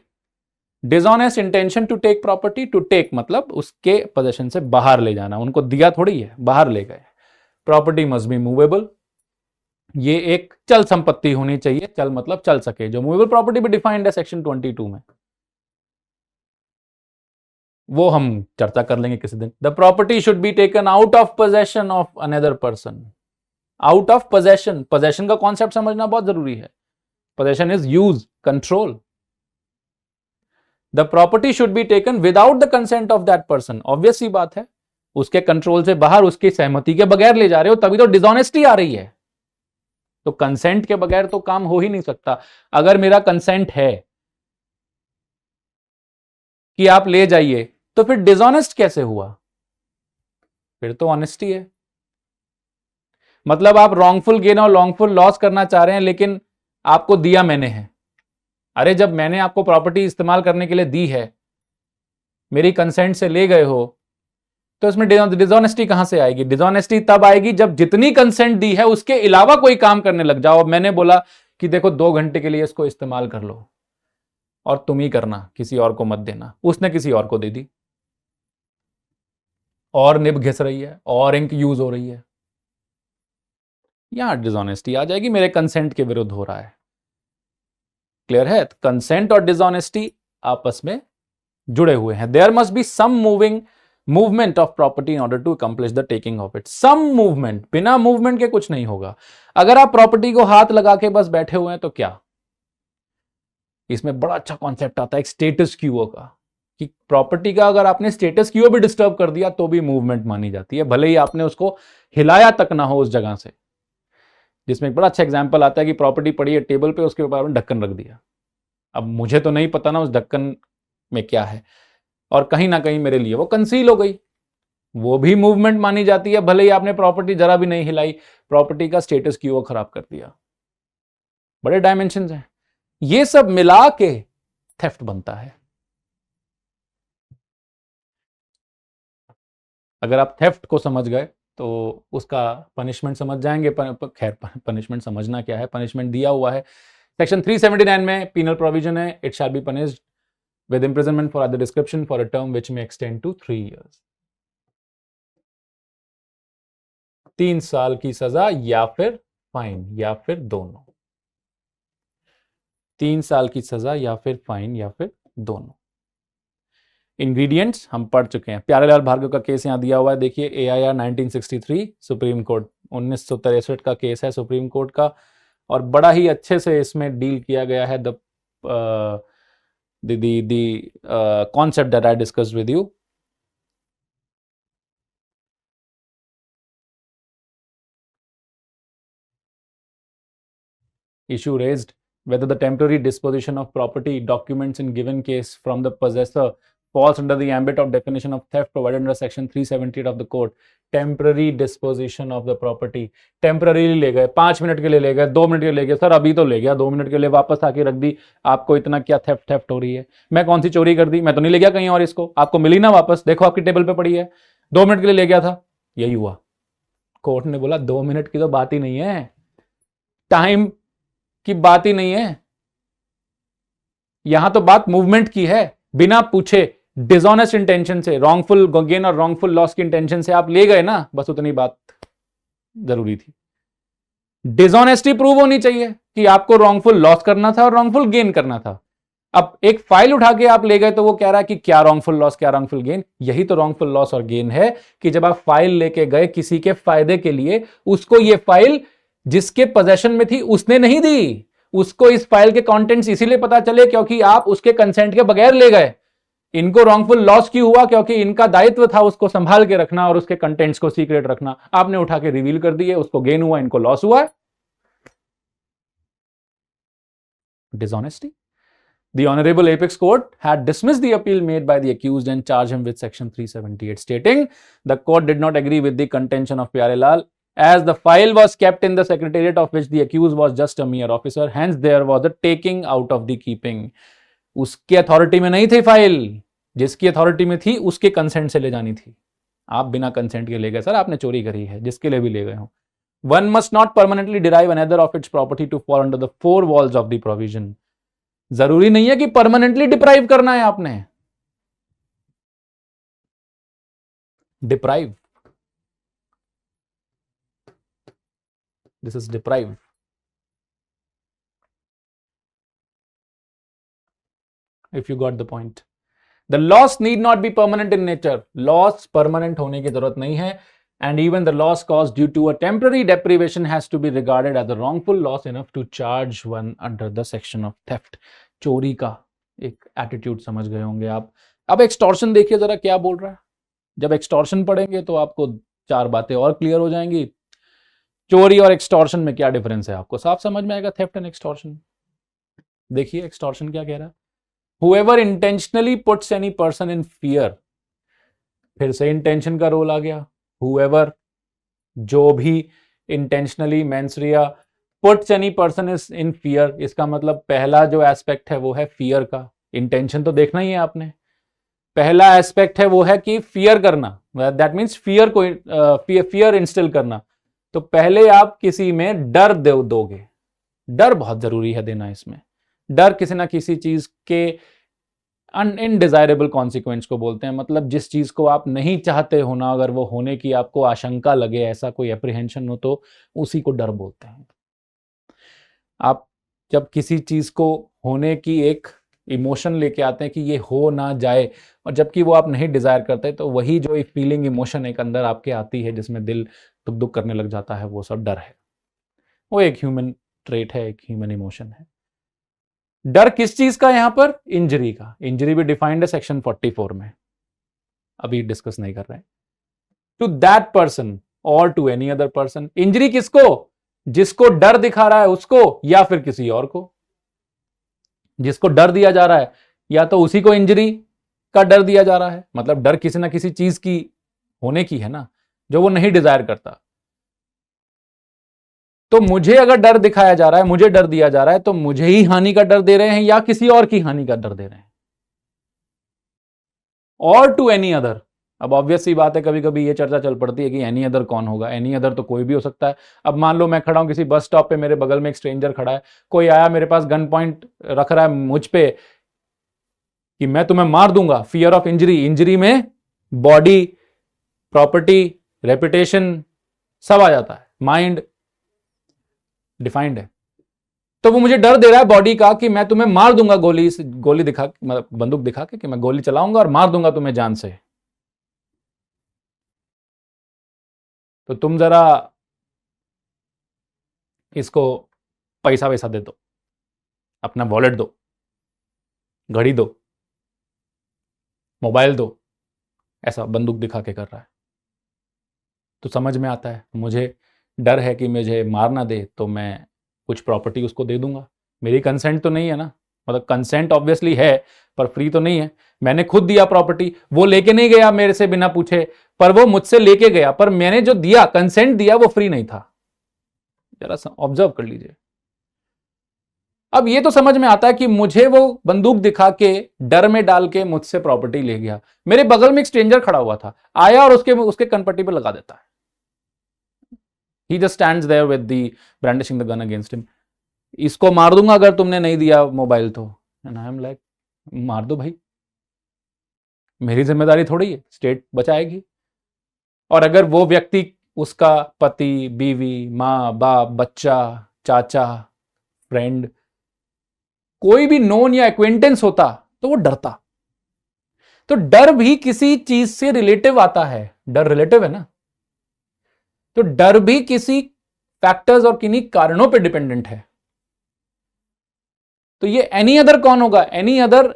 Dishonest intention to take property, to take मतलब उसके पोजेशन से बाहर ले जाना, उनको दिया थोड़ी है, बाहर ले गए। प्रॉपर्टी मस्ट बी मूवेबल, ये एक चल संपत्ति होनी चाहिए, चल मतलब चल सके, जो मूवेबल प्रॉपर्टी भी डिफाइंड है सेक्शन 22 में, वो हम चर्चा कर लेंगे किसी दिन। The property should be taken out of possession of another person, out of possession, possession का कॉन्सेप्ट समझना बहुत जरूरी है। Possession is use, control. The property should be taken without the consent of that person, obvious सी बात है, उसके control से बाहर, उसकी सहमति के बगैर ले जा रहे हो, तभी तो डिसऑनेस्टी आ रही है। तो कंसेंट के बगैर तो काम हो ही नहीं सकता। अगर मेरा कंसेंट है कि आप ले जाइए, तो फिर डिसऑनेस्ट कैसे हुआ? फिर तो ऑनेस्टी है। मतलब आप रॉन्गफुल गेन और रॉन्गफुल लॉस करना चाह रहे हैं, लेकिन आपको दिया मैंने है। अरे जब मैंने आपको प्रॉपर्टी इस्तेमाल करने के लिए दी है, मेरी कंसेंट से ले गए हो, तो इसमें डिसऑनेस्टी कहां से आएगी? डिसऑनेस्टी तब आएगी जब जितनी कंसेंट दी है उसके अलावा कोई काम करने लग जाओ। अब मैंने बोला कि देखो 2 घंटे के लिए इसको इस्तेमाल कर लो और तुम ही करना, किसी और को मत देना, उसने किसी और को दे दी, और निब घिस रही है और इंक यूज हो रही है, यहां डिसऑनेस्टी आ जाएगी, मेरे कंसेंट के विरुद्ध हो रहा है। क्लियर है? कंसेंट और डिसऑनेस्टी आपस में जुड़े हुए हैं। There must be some movement of property in order to accomplish the taking of it. Some movement, बिना मूवमेंट के कुछ नहीं होगा। अगर आप प्रॉपर्टी को हाथ लगा के बस बैठे हुए हैं तो क्या? इसमें बड़ा अच्छा कॉन्सेप्ट आता है एक स्टेटस क्यूओ का, कि प्रॉपर्टी का अगर आपने स्टेटस क्यूओ भी डिस्टर्ब कर दिया तो भी मूवमेंट मानी जाती है, भले ही आपने उसको हिलाया तक ना हो उस जगह से। जिसमें एक बड़ा अच्छा एग्जांपल आता है कि प्रॉपर्टी पड़ी है टेबल पे, उसके ऊपर ढक्कन रख दिया। अब मुझे तो नहीं पता ना उस ढक्कन में क्या है, और कहीं ना कहीं मेरे लिए वो कंसील हो गई, वो भी मूवमेंट मानी जाती है, भले ही आपने प्रॉपर्टी जरा भी नहीं हिलाई, प्रॉपर्टी का स्टेटस क्यों खराब कर दिया। बड़े डायमेंशंस हैं, ये सब मिला के थेफ्ट बनता है। अगर आप थेफ्ट को समझ गए तो उसका पनिशमेंट समझ जाएंगे। खैर पनिशमेंट समझना क्या है, पनिशमेंट दिया हुआ है सेक्शन 379 में, पीनल प्रोविजन है, it shall be punished with imprisonment for other description for a term which may extend to 3 years। 3 साल की सजा या फिर फाइन या फिर दोनों। 3 साल की सजा या फिर फाइन या फिर दोनों। इंग्रेडिएंट्स हम पढ़ चुके हैं। प्यारेलाल भार्गव का केस यहां दिया हुआ है, देखिए AIR 1963 सुप्रीम कोर्ट 1963 का केस है सुप्रीम कोर्ट का, और बड़ा ही अच्छे से इसमें डील किया गया है the concept that I discussed with you। Issue raised whether the temporary disposition of property documents in given case from the possessor falls under the ambit of definition of theft provided under section 378 of the code। Temporary disposition of the property, temporary ले गए, 5 minute के लिए ले गए, 2 minute के लिए ले गए, सर अभी तो ले गया, 2 मिनट के लिए वापस आके रख दी, आपको इतना क्या थेफ्ट हो रही है? मैं कौन सी चोरी कर दी? मैं तो नहीं ले गया कहीं और, इसको आपको मिली ना वापस, देखो आपकी टेबल पे पड़ी है, 2 मिनट के लिए ले गया था, यही हुआ। कोर्ट ने बोला 2 मिनट की तो बात ही नहीं है, टाइम की बात ही नहीं है, यहां तो बात मूवमेंट की है। बिना पूछे डिसऑनेस्ट इंटेंशन से, रॉन्गफुल गेन और रॉन्गफुल लॉस की इंटेंशन से आप ले गए ना, बस उतनी बात जरूरी थी। डिसऑनेस्टी प्रूव होनी चाहिए कि आपको रॉन्गफुल लॉस करना था और रॉन्गफुल गेन करना था। अब एक फाइल उठा के आप ले गए तो वो कह रहा है कि क्या रॉन्गफुल लॉस क्या रॉन्गफुल गेन। यही तो रॉन्गफुल लॉस और गेन है कि जब आप फाइल लेके गए किसी के फायदे के लिए, उसको ये फाइल जिसके पोजेशन में थी उसने नहीं दी, उसको इस फाइल के कंटेंट्स इसीलिए पता चले क्योंकि आप उसके कंसेंट के बगैर ले गए। इनको रॉन्गफुल लॉस क्यों हुआ? क्योंकि इनका दायित्व था उसको संभाल के रखना और उसके कंटेंट्स को सीक्रेट रखना, आपने उठा के रिवील कर दिए, उसको गेन हुआ, इनको लॉस हुआ है। Dishonesty। The Honorable Apex Court had dismissed the appeal made by the accused and charged him with section 378, stating the court did not agree with the contention of Pyarelal as the file was kept in the secretariat of which the accused was just a mere officer, hence there was a taking out of the keeping। उसके authority में नहीं थी file, जिसकी authority में थी उसके consent से ले जानी थी। आप बिना कंसेंट के ले गए, सर आपने चोरी करी है, जिसके लिए भी ले गए हो। One must not permanently derive another of its property to fall under the four walls of the provision. जरूरी नहीं है कि परमानेंटली डिप्राइव करना है आपने। Deprive, this is deprive. If you got the point, the loss need not be permanent in nature. Loss permanent होने की जरूरत नहीं है। And even the loss caused due to a temporary deprivation has to be regarded as a wrongful loss enough to charge one under the section of theft। चोरी का एक attitude समझ गए होंगे आप। अब एक्सटॉर्शन देखिए जरा क्या बोल रहा है। जब एक्सटॉर्शन पढ़ेंगे तो आपको चार बातें और क्लियर हो जाएंगी। चोरी और एक्सटॉर्शन में क्या डिफरेंस है आपको साफ समझ में आएगा। थेफ्ट एंड एक्सटॉर्शन देखिए, एक्सटॉर्शन क्या कह रहा है। Whoever intentionally puts any person in fear, फिर से इंटेंशन का रोल आ गया। Whoever, जो भी intentionally mains Riya puts any person is in fear, इसका मतलब पहला जो एस्पेक्ट है वो है फियर का। इंटेंशन तो देखना ही है आपने। पहला एस्पेक्ट है वो है कि फियर करना, दैट मीन्स फियर को फियर इंस्टिल करना। तो पहले आप किसी में डर दोगे। डर बहुत जरूरी है देना इसमें। डर किसी ना किसी चीज के अनइनडिजायरेबल कॉन्सिक्वेंस को बोलते हैं। मतलब जिस चीज को आप नहीं चाहते होना, अगर वो होने की आपको आशंका लगे, ऐसा कोई एप्रीहेंशन हो, तो उसी को डर बोलते हैं। आप जब किसी चीज को होने की एक इमोशन लेके आते हैं कि ये हो ना जाए, और जबकि वो आप नहीं डिजायर करते, तो वही जो एक फीलिंग इमोशन एक अंदर आपके आती है जिसमें दिल दुख दुख करने लग जाता है, वो सब डर है। वो एक ह्यूमन ट्रेट है, एक ह्यूमन इमोशन है। डर किस चीज का यहां पर? इंजरी का। इंजरी भी डिफाइंड है सेक्शन 44 में, अभी डिस्कस नहीं कर रहे हैं। टू दैट पर्सन और to any other person. Injury किसको? जिसको डर दिखा रहा है उसको, या फिर किसी और को। जिसको डर दिया जा रहा है या तो उसी को इंजरी का डर दिया जा रहा है। मतलब डर किसी ना किसी चीज की होने की है ना, जो वो नहीं डिजायर करता। तो मुझे अगर डर दिखाया जा रहा है, मुझे डर दिया जा रहा है, तो मुझे ही हानि का डर दे रहे हैं या किसी और की हानि का डर दे रहे हैं। और टू एनी अदर। अब ऑब्वियस सी बात है, कभी कभी ये चर्चा चल पड़ती है कि एनी अदर कौन होगा। एनी अदर तो कोई भी हो सकता है। अब मान लो मैं खड़ा हूं किसी बस स्टॉप पे, मेरे बगल में एक स्ट्रेंजर खड़ा है, कोई आया मेरे पास गन पॉइंट रख रहा है मुझ पे कि मैं तुम्हें मार दूंगा। Fear of injury. इंजरी में बॉडी, प्रॉपर्टी, रेपुटेशन सब आ जाता है, माइंड डिफाइंड है। तो वो मुझे डर दे रहा है बॉडी का कि मैं तुम्हें मार दूंगा, गोली दिखा, मतलब बंदूक दिखा के, कि मैं गोली चलाऊंगा और मार दूंगा तुम्हें जान से। तो तुम जरा इसको पैसा वैसा दे दो, अपना वॉलेट दो, घड़ी दो, मोबाइल दो, ऐसा बंदूक दिखा के कर रहा है। तो समझ में आता है, मुझे डर है कि मुझे मार ना दे, तो मैं कुछ प्रॉपर्टी उसको दे दूंगा। मेरी कंसेंट तो नहीं है ना, मतलब कंसेंट ऑब्वियसली है पर फ्री तो नहीं है। मैंने खुद दिया प्रॉपर्टी, वो लेके नहीं गया मेरे से बिना पूछे, पर वो मुझसे लेके गया, पर मैंने जो दिया, कंसेंट दिया, वो फ्री नहीं था। जरा ऑब्जर्व कर लीजिए। अब ये तो समझ में आता है कि मुझे वो बंदूक दिखा के डर में डाल के मुझसे प्रॉपर्टी ले गया। मेरे बगल में एक स्ट्रेंजर खड़ा हुआ था, आया और उसके कनपट्टी पे लगा देता है। He just stands there with the brandishing the gun against him. इसको मार दूंगा अगर तुमने नहीं दिया मोबाइल तो। एंड आई एम लाइक, मार दो भाई, मेरी जिम्मेदारी थोड़ी है, स्टेट बचाएगी। और अगर वो व्यक्ति, उसका पति, बीवी, माँ बाप, बच्चा, चाचा, फ्रेंड, कोई भी नोन या एक्वेंटेंस होता, तो वो डरता। तो डर भी किसी चीज से रिलेटिव आता है। डर रिलेटिव है ना, तो डर भी किसी फैक्टर्स और किन्हीं कारणों पे डिपेंडेंट है। तो ये एनी अदर कौन होगा? एनी अदर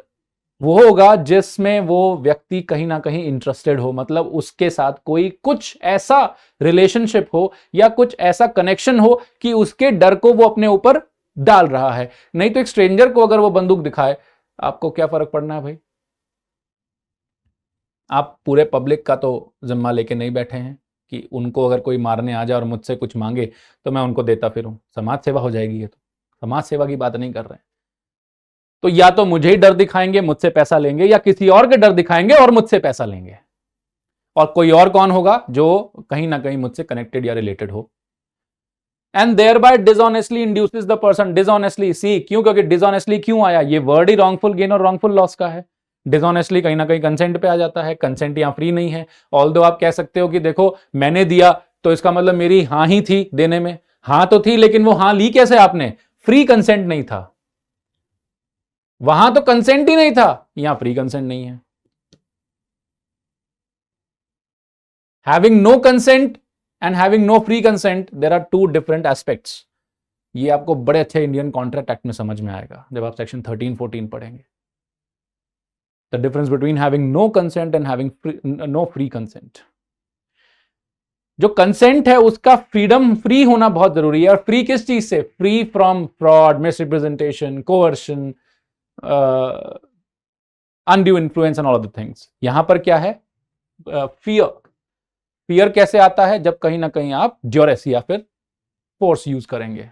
वो होगा जिसमें वो व्यक्ति कहीं ना कहीं इंटरेस्टेड हो, मतलब उसके साथ कोई कुछ ऐसा रिलेशनशिप हो या कुछ ऐसा कनेक्शन हो कि उसके डर को वो अपने ऊपर डाल रहा है। नहीं तो एक स्ट्रेंजर को अगर वो बंदूक दिखाए, आपको क्या फर्क पड़ना है भाई? आप पूरे पब्लिक का तो जिम्मा लेके नहीं बैठे हैं कि उनको अगर कोई मारने आ जाए और मुझसे कुछ मांगे तो मैं उनको देता फिरूं। समाज सेवा हो जाएगी ये तो, समाज सेवा की बात नहीं कर रहे हैं। तो या तो मुझे ही डर दिखाएंगे, मुझसे पैसा लेंगे, या किसी और के डर दिखाएंगे और मुझसे पैसा लेंगे। और कोई और कौन होगा? जो कहीं ना कहीं मुझसे कनेक्टेड या रिलेटेड हो। And thereby dishonestly induces the person. Dishonestly, सी क्यों? क्योंकि डिसऑनेस्टली क्यों आया? ये वर्ड ही रॉन्गफुल गेन और रॉन्गफुल लॉस का है। डिसऑनेस्टली कहीं ना कहीं कंसेंट पे आ जाता है, कंसेंट यहां फ्री नहीं है। ऑल्दो आप कह सकते हो कि देखो मैंने दिया तो इसका मतलब मेरी हां ही थी देने में। हां तो थी, लेकिन वो हां ली कैसे आपने? फ्री कंसेंट नहीं था। वहां तो कंसेंट ही नहीं था, यहां फ्री कंसेंट नहीं है। Having no consent and having no free consent, there are two different aspects. ये आपको बड़े अच्छे इंडियन कॉन्ट्रैक्ट एक्ट में समझ में आएगा जब आप सेक्शन 13-14 पढ़ेंगे। The difference between having no consent and having no free consent. जो कंसेंट है उसका फ्रीडम, फ्री होना बहुत जरूरी है। और फ्री किस चीज से? Free from fraud, misrepresentation, coercion, undue influence and all of the things. यहां पर क्या है? फियर। फियर कैसे आता है? जब कहीं ना कहीं आप ड्यूरेस या फिर फोर्स यूज करेंगे।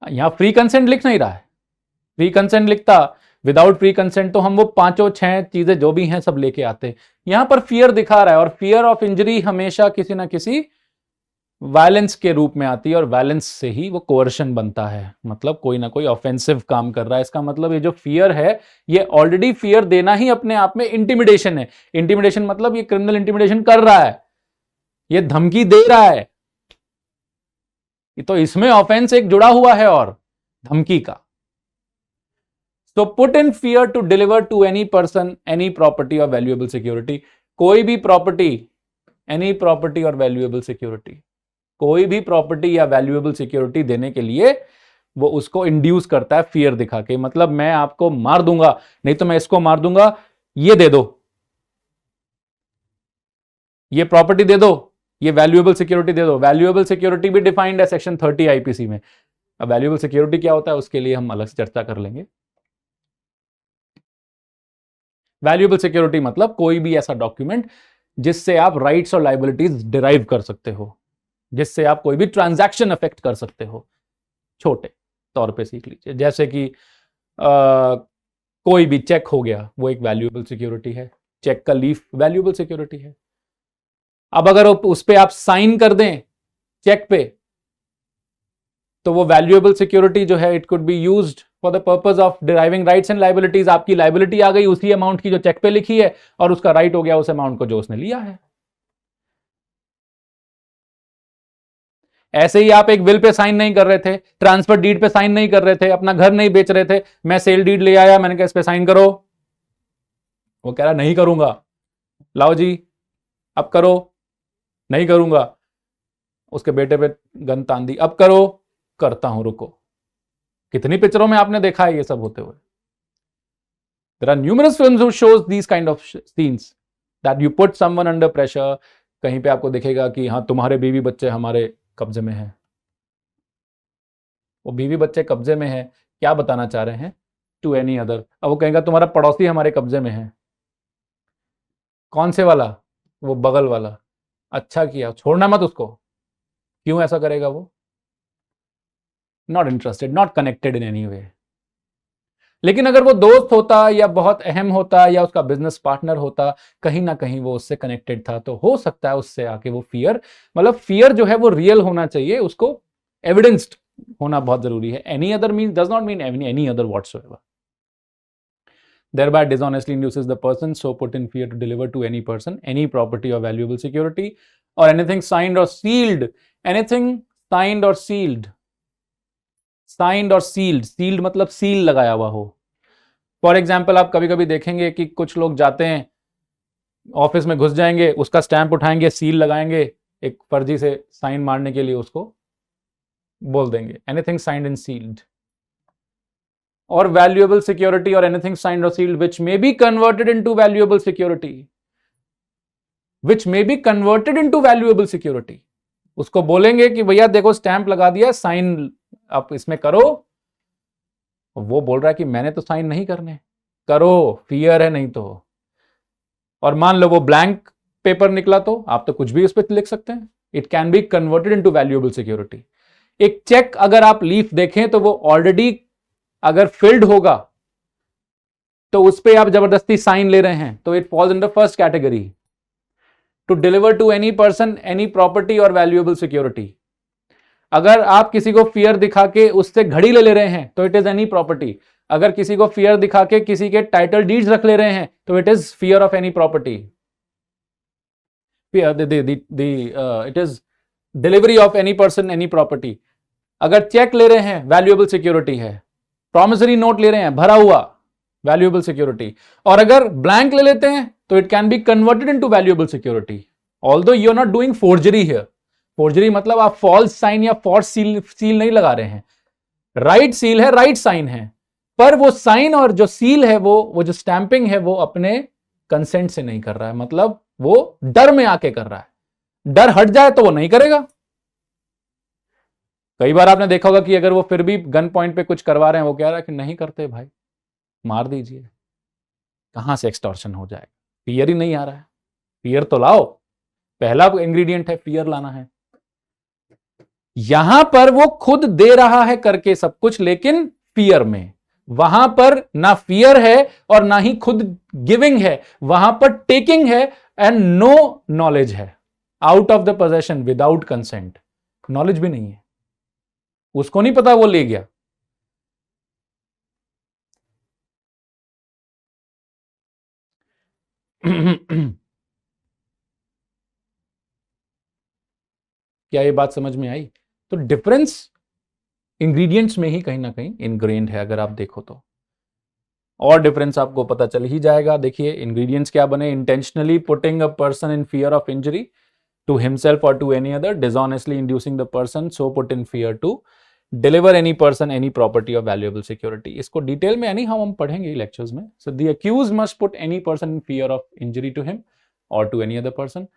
यहां फ्री कंसेंट लिख नहीं रहा है। फ्री कंसेंट लिखता, विदाउट फ्री कंसेंट तो हम वो 5-6 चीजें जो भी हैं सब लेके आते। यहां पर फियर दिखा रहा है, और फियर ऑफ इंजरी हमेशा किसी ना किसी वायलेंस के रूप में आती है, और वायलेंस से ही वो कोवर्शन बनता है। मतलब कोई ना कोई ऑफेंसिव काम कर रहा है। इसका मतलब ये जो फियर है, ये ऑलरेडी फियर देना ही अपने आप में इंटिमिडेशन है। इंटिमिडेशन मतलब ये क्रिमिनल इंटिमिडेशन कर रहा है, ये धमकी दे रहा है। तो इसमें ऑफेंस एक जुड़ा हुआ है और धमकी का। So put in fear to deliver to any person, any property or valuable security। कोई भी property, any property or valuable security, कोई भी प्रॉपर्टी या वैल्यूएबल सिक्योरिटी देने के लिए वो उसको इंड्यूस करता है फियर दिखा के। मतलब मैं आपको मार दूंगा, नहीं तो मैं इसको मार दूंगा, ये दे दो, ये प्रॉपर्टी दे दो, ये वैल्यूएबल सिक्योरिटी दे दो। वैल्यूएबल सिक्योरिटी भी डिफाइंड है सेक्शन 30 आईपीसी में। अब वैल्यूएबल सिक्योरिटी क्या होता है उसके लिए हम अलग से चर्चा कर लेंगे। वैल्यूएबल सिक्योरिटी मतलब कोई भी ऐसा डॉक्यूमेंट जिससे आप राइट्स और लायबिलिटीज डिराइव कर सकते हो, जिससे आप कोई भी ट्रांजैक्शन अफेक्ट कर सकते हो। छोटे तौर पे सीख लीजिए, जैसे कि कोई भी चेक हो गया, वो एक वैल्यूएबल सिक्योरिटी है। चेक का लीफ वैल्यूएबल सिक्योरिटी है। अब अगर उस पे आप साइन कर दें चेक पे, तो वो वैल्यूएबल सिक्योरिटी जो है, it could be used for the purpose of deriving rights and liabilities. आपकी लायबिलिटी आ गई उसी अमाउंट की जो चेक पे लिखी है, और उसका राइट हो गया उस अमाउंट को जो उसने लिया है। ऐसे ही आप एक विल पे साइन नहीं कर रहे थे, ट्रांसफर डीड पे साइन नहीं कर रहे थे, अपना घर नहीं बेच रहे थे, मैं सेल डीड ले आया, मैंने कहा इस पे साइन करो, वो कह रहा नहीं करूंगा। लाओ जी अब करो, नहीं करूंगा। उसके बेटे पे गन तान दी, अब करो, करता हूं रुको। कितनी पिक्चरों में आपने देखा है ये सब होते हुए। There are numerous films who shows these kind of scenes that you put someone under pressure। कहीं पे आपको दिखेगा कि हाँ तुम्हारे बीवी बच्चे हमारे कब्जे में हैं। वो बीवी बच्चे कब्जे में है, क्या बताना चाह रहे हैं? To any other. अब वो कहेगा तुम्हारा पड़ोसी हमारे कब्जे में है। कौन से वाला? वो बगल वाला। अच्छा किया, छोड़ना मत उसको। क्यों ऐसा करेगा वो? Not interested, not connected in any way. लेकिन अगर वो दोस्त होता या बहुत अहम होता या उसका बिजनेस पार्टनर होता, कहीं ना कहीं वो उससे कनेक्टेड था, तो हो सकता है उससे आके वो फियर, मतलब फियर जो है वो रियल होना चाहिए, उसको एविडेंस्ड होना बहुत जरूरी है। Any other mean does not mean any other whatsoever. Thereby dishonestly induces the person, so put in fear to deliver to any person, any property or valuable security, or anything signed or sealed। anything signed or sealed। Signed और sealed, sealed मतलब seal लगाया हुआ हो। For example आप कभी कभी देखेंगे कि कुछ लोग जाते हैं ऑफिस में, घुस जाएंगे, उसका स्टैंप उठाएंगे, सील लगाएंगे, एक फर्जी से साइन मारने के लिए उसको बोल देंगे एनीथिंग साइंड एंड सील्ड। और वैल्यूएबल सिक्योरिटी और एनीथिंग साइंड और sealed which may be converted into valuable security, which may be converted into valuable security. उसको बोलेंगे कि भैया देखो स्टैंप लगा दिया, साइन आप इसमें करो। वो बोल रहा है कि मैंने तो साइन नहीं करने, करो, फियर है नहीं तो। और मान लो वो ब्लैंक पेपर निकला, तो आप तो कुछ भी उस पर लिख सकते हैं। It can be converted into valuable security. एक चेक अगर आप लीफ देखें तो वो ऑलरेडी अगर फिल्ड होगा तो उस पर आप जबरदस्ती साइन ले रहे हैं, तो it falls in the first category. To deliver to any person any property और वैल्यूएबल सिक्योरिटी, अगर आप किसी को फियर दिखा के उससे घड़ी ले रहे हैं तो इट इज एनी प्रॉपर्टी। अगर किसी को फियर दिखा के किसी के टाइटल डीड्स रख ले रहे हैं तो it is fear of any property. It is delivery of any person any property. अगर चेक ले रहे हैं वैल्यूएबल सिक्योरिटी है, प्रॉमिसरी नोट ले रहे हैं भरा हुआ वैल्यूएबल सिक्योरिटी, और अगर ब्लैंक ले लेते हैं तो it can be converted into valuable security. Although you are not doing forgery हियर। फोर्जरी मतलब आप फॉल्स साइन या फॉल्स सील नहीं लगा रहे हैं। राइट सील है, राइट साइन है, पर वो साइन और जो सील है वो जो स्टैंपिंग है वो अपने कंसेंट से नहीं कर रहा है, मतलब वो डर में आके कर रहा है। डर हट जाए तो वो नहीं करेगा। कई बार आपने देखा होगा कि अगर वो फिर भी गन पॉइंट पे कुछ करवा रहे हैं, वो कह रहा है कि नहीं करते भाई, मार दीजिए। कहां से एक्सटॉर्शन हो जाएगा? फियर ही नहीं आ रहा है। फियर तो लाओ, पहला इंग्रेडिएंट है फियर लाना है। यहां पर वो खुद दे रहा है करके सब कुछ, लेकिन फियर में। वहां पर ना फियर है और ना ही खुद गिविंग है, वहां पर टेकिंग है एंड नो नॉलेज है। Out of the possession without consent, knowledge भी नहीं है, उसको नहीं पता वो ले गया। क्या ये बात समझ में आई? तो डिफरेंस इंग्रेडिएंट्स में ही कहीं ना कहीं इनग्रेन्ड है, अगर आप देखो तो। और डिफरेंस आपको पता चल ही जाएगा। देखिए इंग्रेडिएंट्स क्या बने: intentionally putting a person in fear of injury to himself और to any other, dishonestly inducing the person so put in fear to deliver any person any property of valuable security. इसको detail में यानी हम पढ़ेंगे lectures में। So the accused must put any person in fear of injury to him or to any other person.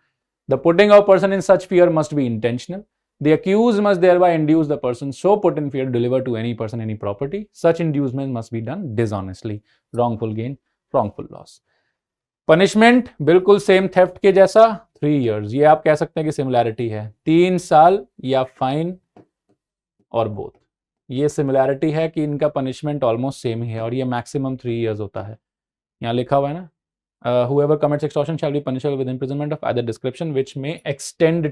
The putting of person in such fear must be intentional. The accused must thereby induce the person so put in fear to deliver to any person any property. Such inducement must be done dishonestly. Wrongful gain, wrongful loss. Punishment बिल्कुल same theft के जैसा 3 years। ये आप कह सकते हैं कि similarity है, 3 साल या फाइन और बोथ। ये सिमिलैरिटी है कि इनका पनिशमेंट ऑलमोस्ट सेम ही है, और ये मैक्सिमम 3 years होता है। यहाँ लिखा हुआ है ना, whoever commits extortion shall be punishable with imprisonment of either description which may extend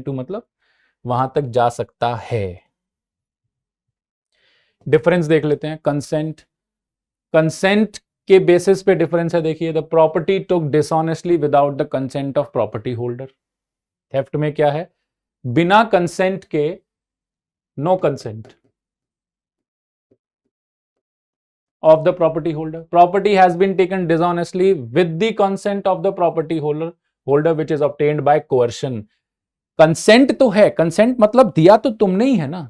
to मतलब वहां तक जा सकता है। डिफरेंस देख लेते हैं। कंसेंट के बेसिस पे डिफरेंस है। देखिए, the property took dishonestly without the consent of property holder. Theft में क्या है? बिना कंसेंट के, no consent of the property holder. Property has been taken dishonestly with the consent of the property holder which is obtained by coercion. Consent तो है, consent मतलब दिया तो तुमने ही है ना।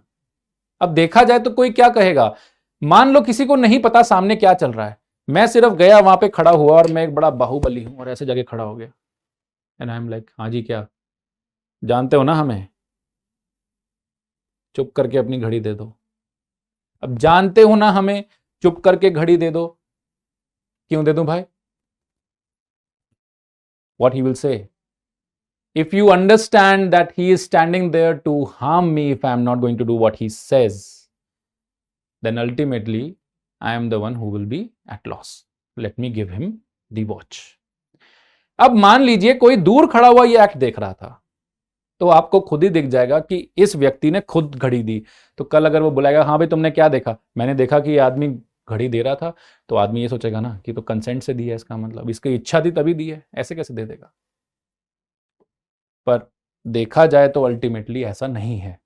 अब देखा जाए तो कोई क्या कहेगा, मान लो किसी को नहीं पता सामने क्या चल रहा है, मैं सिर्फ गया वहां पे खड़ा हुआ और मैं एक बड़ा बाहुबली हूं और ऐसे जगह खड़ा हो गया, एंड आई एम लाइक हाँ जी क्या जानते हो ना हमें, चुप करके अपनी घड़ी दे दो। अब जानते हो ना हमें, चुप करके घड़ी दे दो। क्यों दे दूं भाई? What he will say? If you understand that he is standing there to harm me if I am not going to do what he says, then ultimately I am the one who will be at loss. Let me give him the watch. अब मान लीजिए कोई दूर खड़ा हुआ ये act देख रहा था, तो आपको खुद ही दिख जाएगा कि इस व्यक्ति ने खुद घड़ी दी। तो कल अगर वो बुलाएगा, हाँ भाई तुमने क्या देखा? मैंने देखा कि ये आदमी घड़ी दे रहा था, तो आदमी ये सोचेगा ना कि तो कंसेंट से दी है, इसका मतलब इसकी इच्छा थी तभी दी है, ऐसे कैसे दे देगा? पर देखा जाए तो अल्टीमेटली ऐसा नहीं है।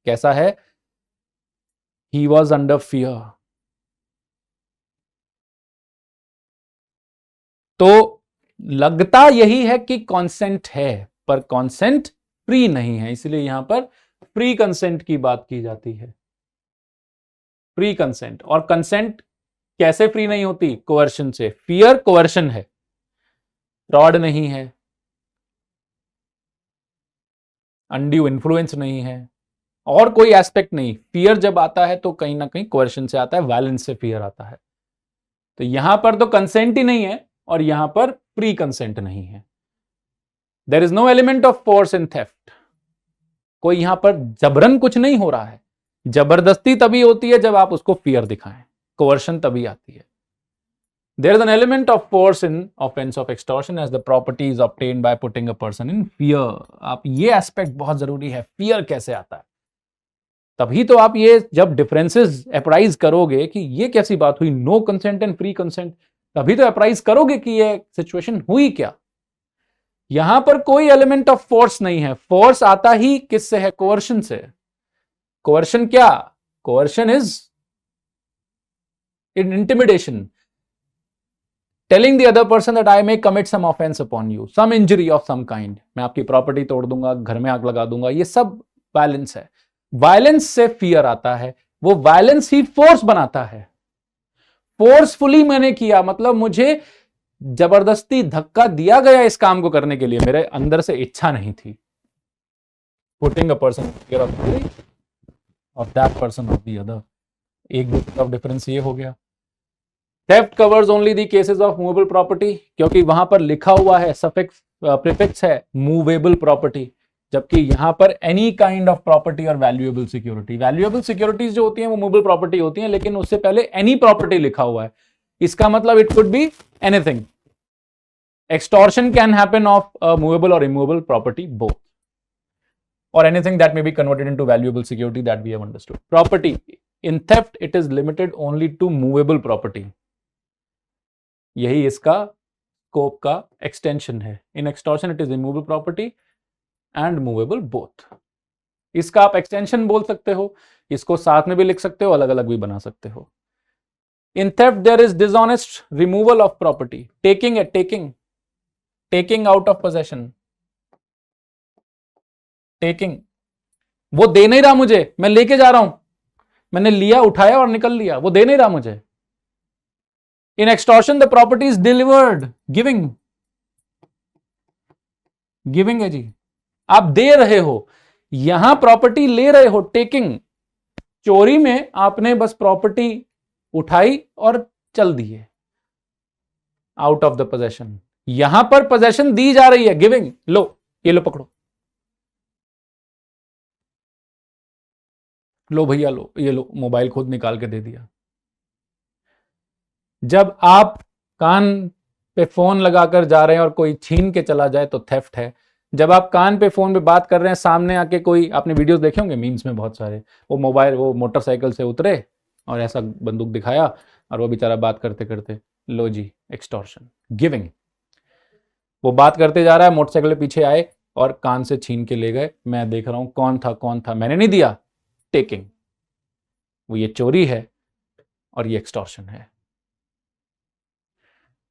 कैसा है? He was under fear. तो लगता यही है कि कॉन्सेंट है, पर कॉन्सेंट फ्री नहीं है, इसलिए यहां पर फ्री कंसेंट की बात की जाती है। Free consent. और कंसेंट कैसे फ्री नहीं होती? कोवर्शन से। फियर कोवर्शन है, फ्रॉड नहीं है, अनड्यू इन्फ्लुएंस नहीं है, और कोई एस्पेक्ट नहीं। फियर जब आता है तो कहीं ना कहीं कोवर्शन से आता है, वायलेंस से फियर आता है। तो यहां पर तो कंसेंट ही नहीं है और यहां पर प्री कंसेंट नहीं है। There is no element of force in theft. कोई यहां पर जबरन कुछ नहीं हो रहा है। जबरदस्ती तभी होती है जब आप उसको फियर दिखाएं, कोवर्शन तभी आती है। There is an element of force in offense of extortion as the property is obtained by putting a person in fear. आप ये एस्पेक्ट बहुत जरूरी है, फियर कैसे आता है, तभी तो आप ये जब डिफरेंसेस अप्राइज करोगे कि ये कैसी बात हुई, no consent and free consent, तभी तो अप्राइज करोगे कि ये सिचुएशन हुई क्या। यहां पर कोई एलिमेंट ऑफ फोर्स नहीं है, फोर्स आता ही किससे है, कोवर्शन से। कोवर्शन क्या, coercion is in intimidation, telling the other person that I may commit some offence upon you, some injury of some kind, मैं आपकी प्रॉपर्टी तोड़ दूंगा, घर में आग लगा दूंगा, ये सब वायलेंस है। वायलेंस से फियर आता है, वो वायलेंस ही फोर्स बनाता है। फोर्सफुली मैंने किया मतलब मुझे जबरदस्ती धक्का दिया गया इस काम को करने के लिए, मेरे अंदर से इच्छा नहीं थी। Putting a person fear of that person of the other, एक दूसरे ऑफ डिफरेंस ये हो गया। Theft covers only the cases of movable property, क्योंकि वहां पर लिखा हुआ है, सफिक्स प्रीफिक्स है मूवेबल प्रॉपर्टी, जबकि यहां पर एनी काइंड ऑफ प्रॉपर्टी और वैल्यूएबल सिक्योरिटी, वैल्यूएबल सिक्योरिटीज जो होती हैं वो मूवेबल प्रॉपर्टी होती हैं, लेकिन उससे पहले एनी प्रॉपर्टी लिखा हुआ है। इसका मतलब it could be anything. Extortion can happen of movable और immovable property both, or anything that may be converted into valuable security that we have understood. Property in theft, it is limited only to movable property. यही इसका scope का extension है। In extortion it is immovable property and movable both. इसका आप extension बोल सकते हो, इसको साथ में भी लिख सकते हो, अलग अलग भी बना सकते हो। In theft there is dishonest removal of property, taking है, taking out of possession, taking, वो दे नहीं रहा मुझे, मैं लेके जा रहा हूं, मैंने लिया, उठाया और निकल लिया, वो दे नहीं रहा मुझे। In extortion the property is delivered, giving, giving है जी, आप दे रहे हो, यहां प्रॉपर्टी ले रहे हो, टेकिंग। चोरी में आपने बस प्रॉपर्टी उठाई और चल दिए, आउट ऑफ द पोजेशन। यहां पर पोजेशन दी जा रही है, गिविंग, लो ये लो पकड़ो, लो भैया लो, ये लो, मोबाइल खुद निकाल के दे दिया। जब आप कान पे फोन लगाकर जा रहे हैं और कोई छीन के चला जाए तो थेफ्ट है। जब आप कान पे फोन पे बात कर रहे हैं, सामने आके कोई, आपने वीडियोस देखे होंगे मीम्स में बहुत सारे, वो मोटरसाइकिल से उतरे और ऐसा बंदूक दिखाया और वो बेचारा बात करते करते, लो जी एक्सटॉर्शन, गिविंग। वो बात करते जा रहा है, मोटरसाइकिल पे पीछे आए और कान से छीन के ले गए, मैं देख रहा हूं कौन था, मैंने नहीं दिया, टेकिंग। वो ये चोरी है और ये एक्सटॉर्शन है।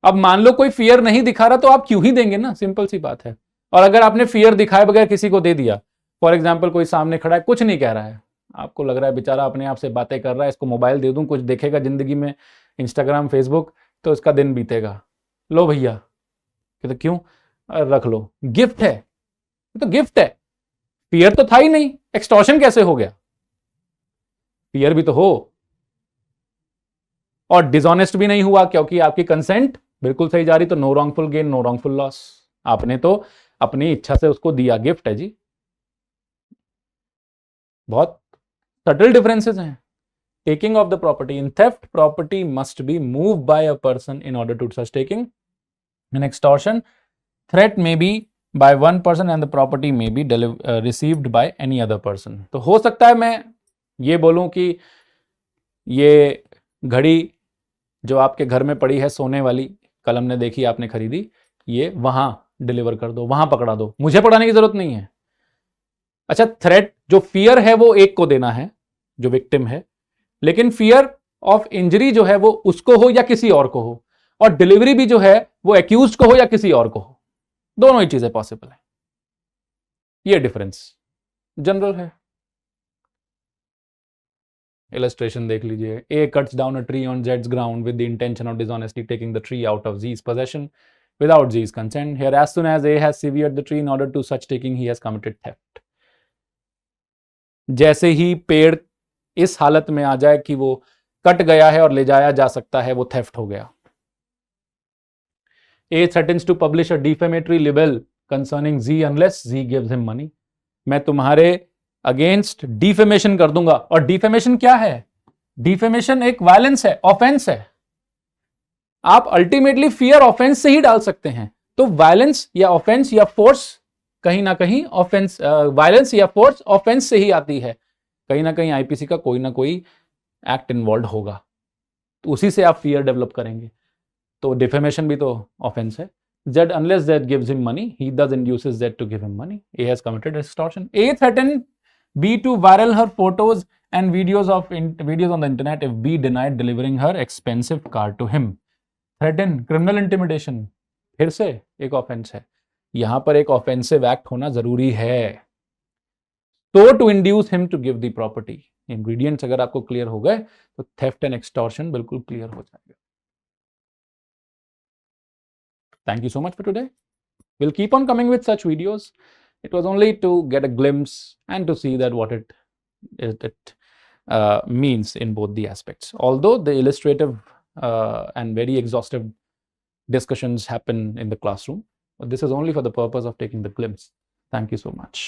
अब मान लो कोई फियर नहीं दिखा रहा तो आप क्यों ही देंगे ना, सिंपल सी बात है। और अगर आपने फियर दिखाए बगैर किसी को दे दिया, फॉर एग्जाम्पल कोई सामने खड़ा है, कुछ नहीं कह रहा है, आपको लग रहा है बेचारा अपने आप से बातें कर रहा है, इसको मोबाइल दे दूं, कुछ देखेगा जिंदगी में, इंस्टाग्राम फेसबुक, तो इसका दिन बीतेगा, लो भैया, तो क्यों, रख लो, गिफ्ट है, तो गिफ्ट है, फियर तो था ही नहीं, एक्सटॉर्शन कैसे हो गया, फियर भी तो हो, और डिसऑनेस्ट भी नहीं हुआ क्योंकि आपकी कंसेंट बिल्कुल सही जा रही, तो no wrongful gain no wrongful loss, आपने तो अपनी इच्छा से उसको दिया, गिफ्ट है जी। बहुत सटल डिफरेंसेस हैं। Taking of the property, in theft property must be move by a person in order to such taking. In extortion threat may be by one person and the property may be received by any other person. तो हो सकता है मैं ये बोलूं कि ये घड़ी जो आपके घर में पड़ी है सोने वाली, कल हमने देखी, आपने खरीदी, ये वहां डिलीवर कर दो, वहां पकड़ा दो, मुझे पकड़ाने की जरूरत नहीं है। अच्छा, थ्रेट जो फियर है वो एक को देना है जो विक्टिम है, लेकिन फियर ऑफ इंजरी जो है वो उसको हो या किसी और को हो, और डिलीवरी भी जो है वो एक्यूज्ड को हो या किसी और को हो, दोनों ही चीजें पॉसिबल है। ये डिफरेंस जनरल है। इलस्ट्रेशन देख लीजिए, A cuts down a tree on जेड्स ground with the intention of dishonestly taking the tree out of Z's possession without Z's consent. Here, as soon as A has severed the tree in order to such taking, he has committed theft. जैसे ही पेड़ इस हालत में आ जाए कि वो cut गया है और ले जाया जा सकता है, वो थेफ्ट हो गया। A threatens to publish a defamatory libel concerning Z unless Z gives him money. मैं तुम्हारे अगेंस्ट डिफेमेशन कर दूंगा। और डिफेमेशन क्या है? डिफेमेशन एक वायलेंस है, ऑफेंस है। आप अल्टीमेटली फियर ऑफेंस से ही डाल सकते हैं। तो वायलेंस या ऑफेंस या फोर्स कहीं ना कहीं ऑफेंस, वायलेंस या फोर्स ऑफेंस से ही आती है। कहीं ना कहीं आईपीसी का कोई ना कोई एक्ट इन्वॉल्व होगा, तो उसी से आप फियर डेवलप करेंगे। तो डिफेमेशन भी तो ऑफेंस है। Z unless Z gives him money, he thus induces Z to give him money. A has committed extortion. A threatened B to viral her photos and videos on the internet if B denied delivering her expensive car to him. Threaten, criminal intimidation, फिर से एक offence है। यहां पर एक offensive act होना जरूरी है। So to induce him to give the property. Ingredients अगर आपको क्लियर हो गए तो थेफ्ट एंड एक्सटॉर्शन बिल्कुल क्लियर हो जाएगा। Thank you so much for today. We'll keep on coming with such videos. It was only to get a glimpse and to see that what it means in both the aspects. Although the illustrative and very exhaustive discussions happen in the classroom, but this is only for the purpose of taking the glimpse. Thank you so much.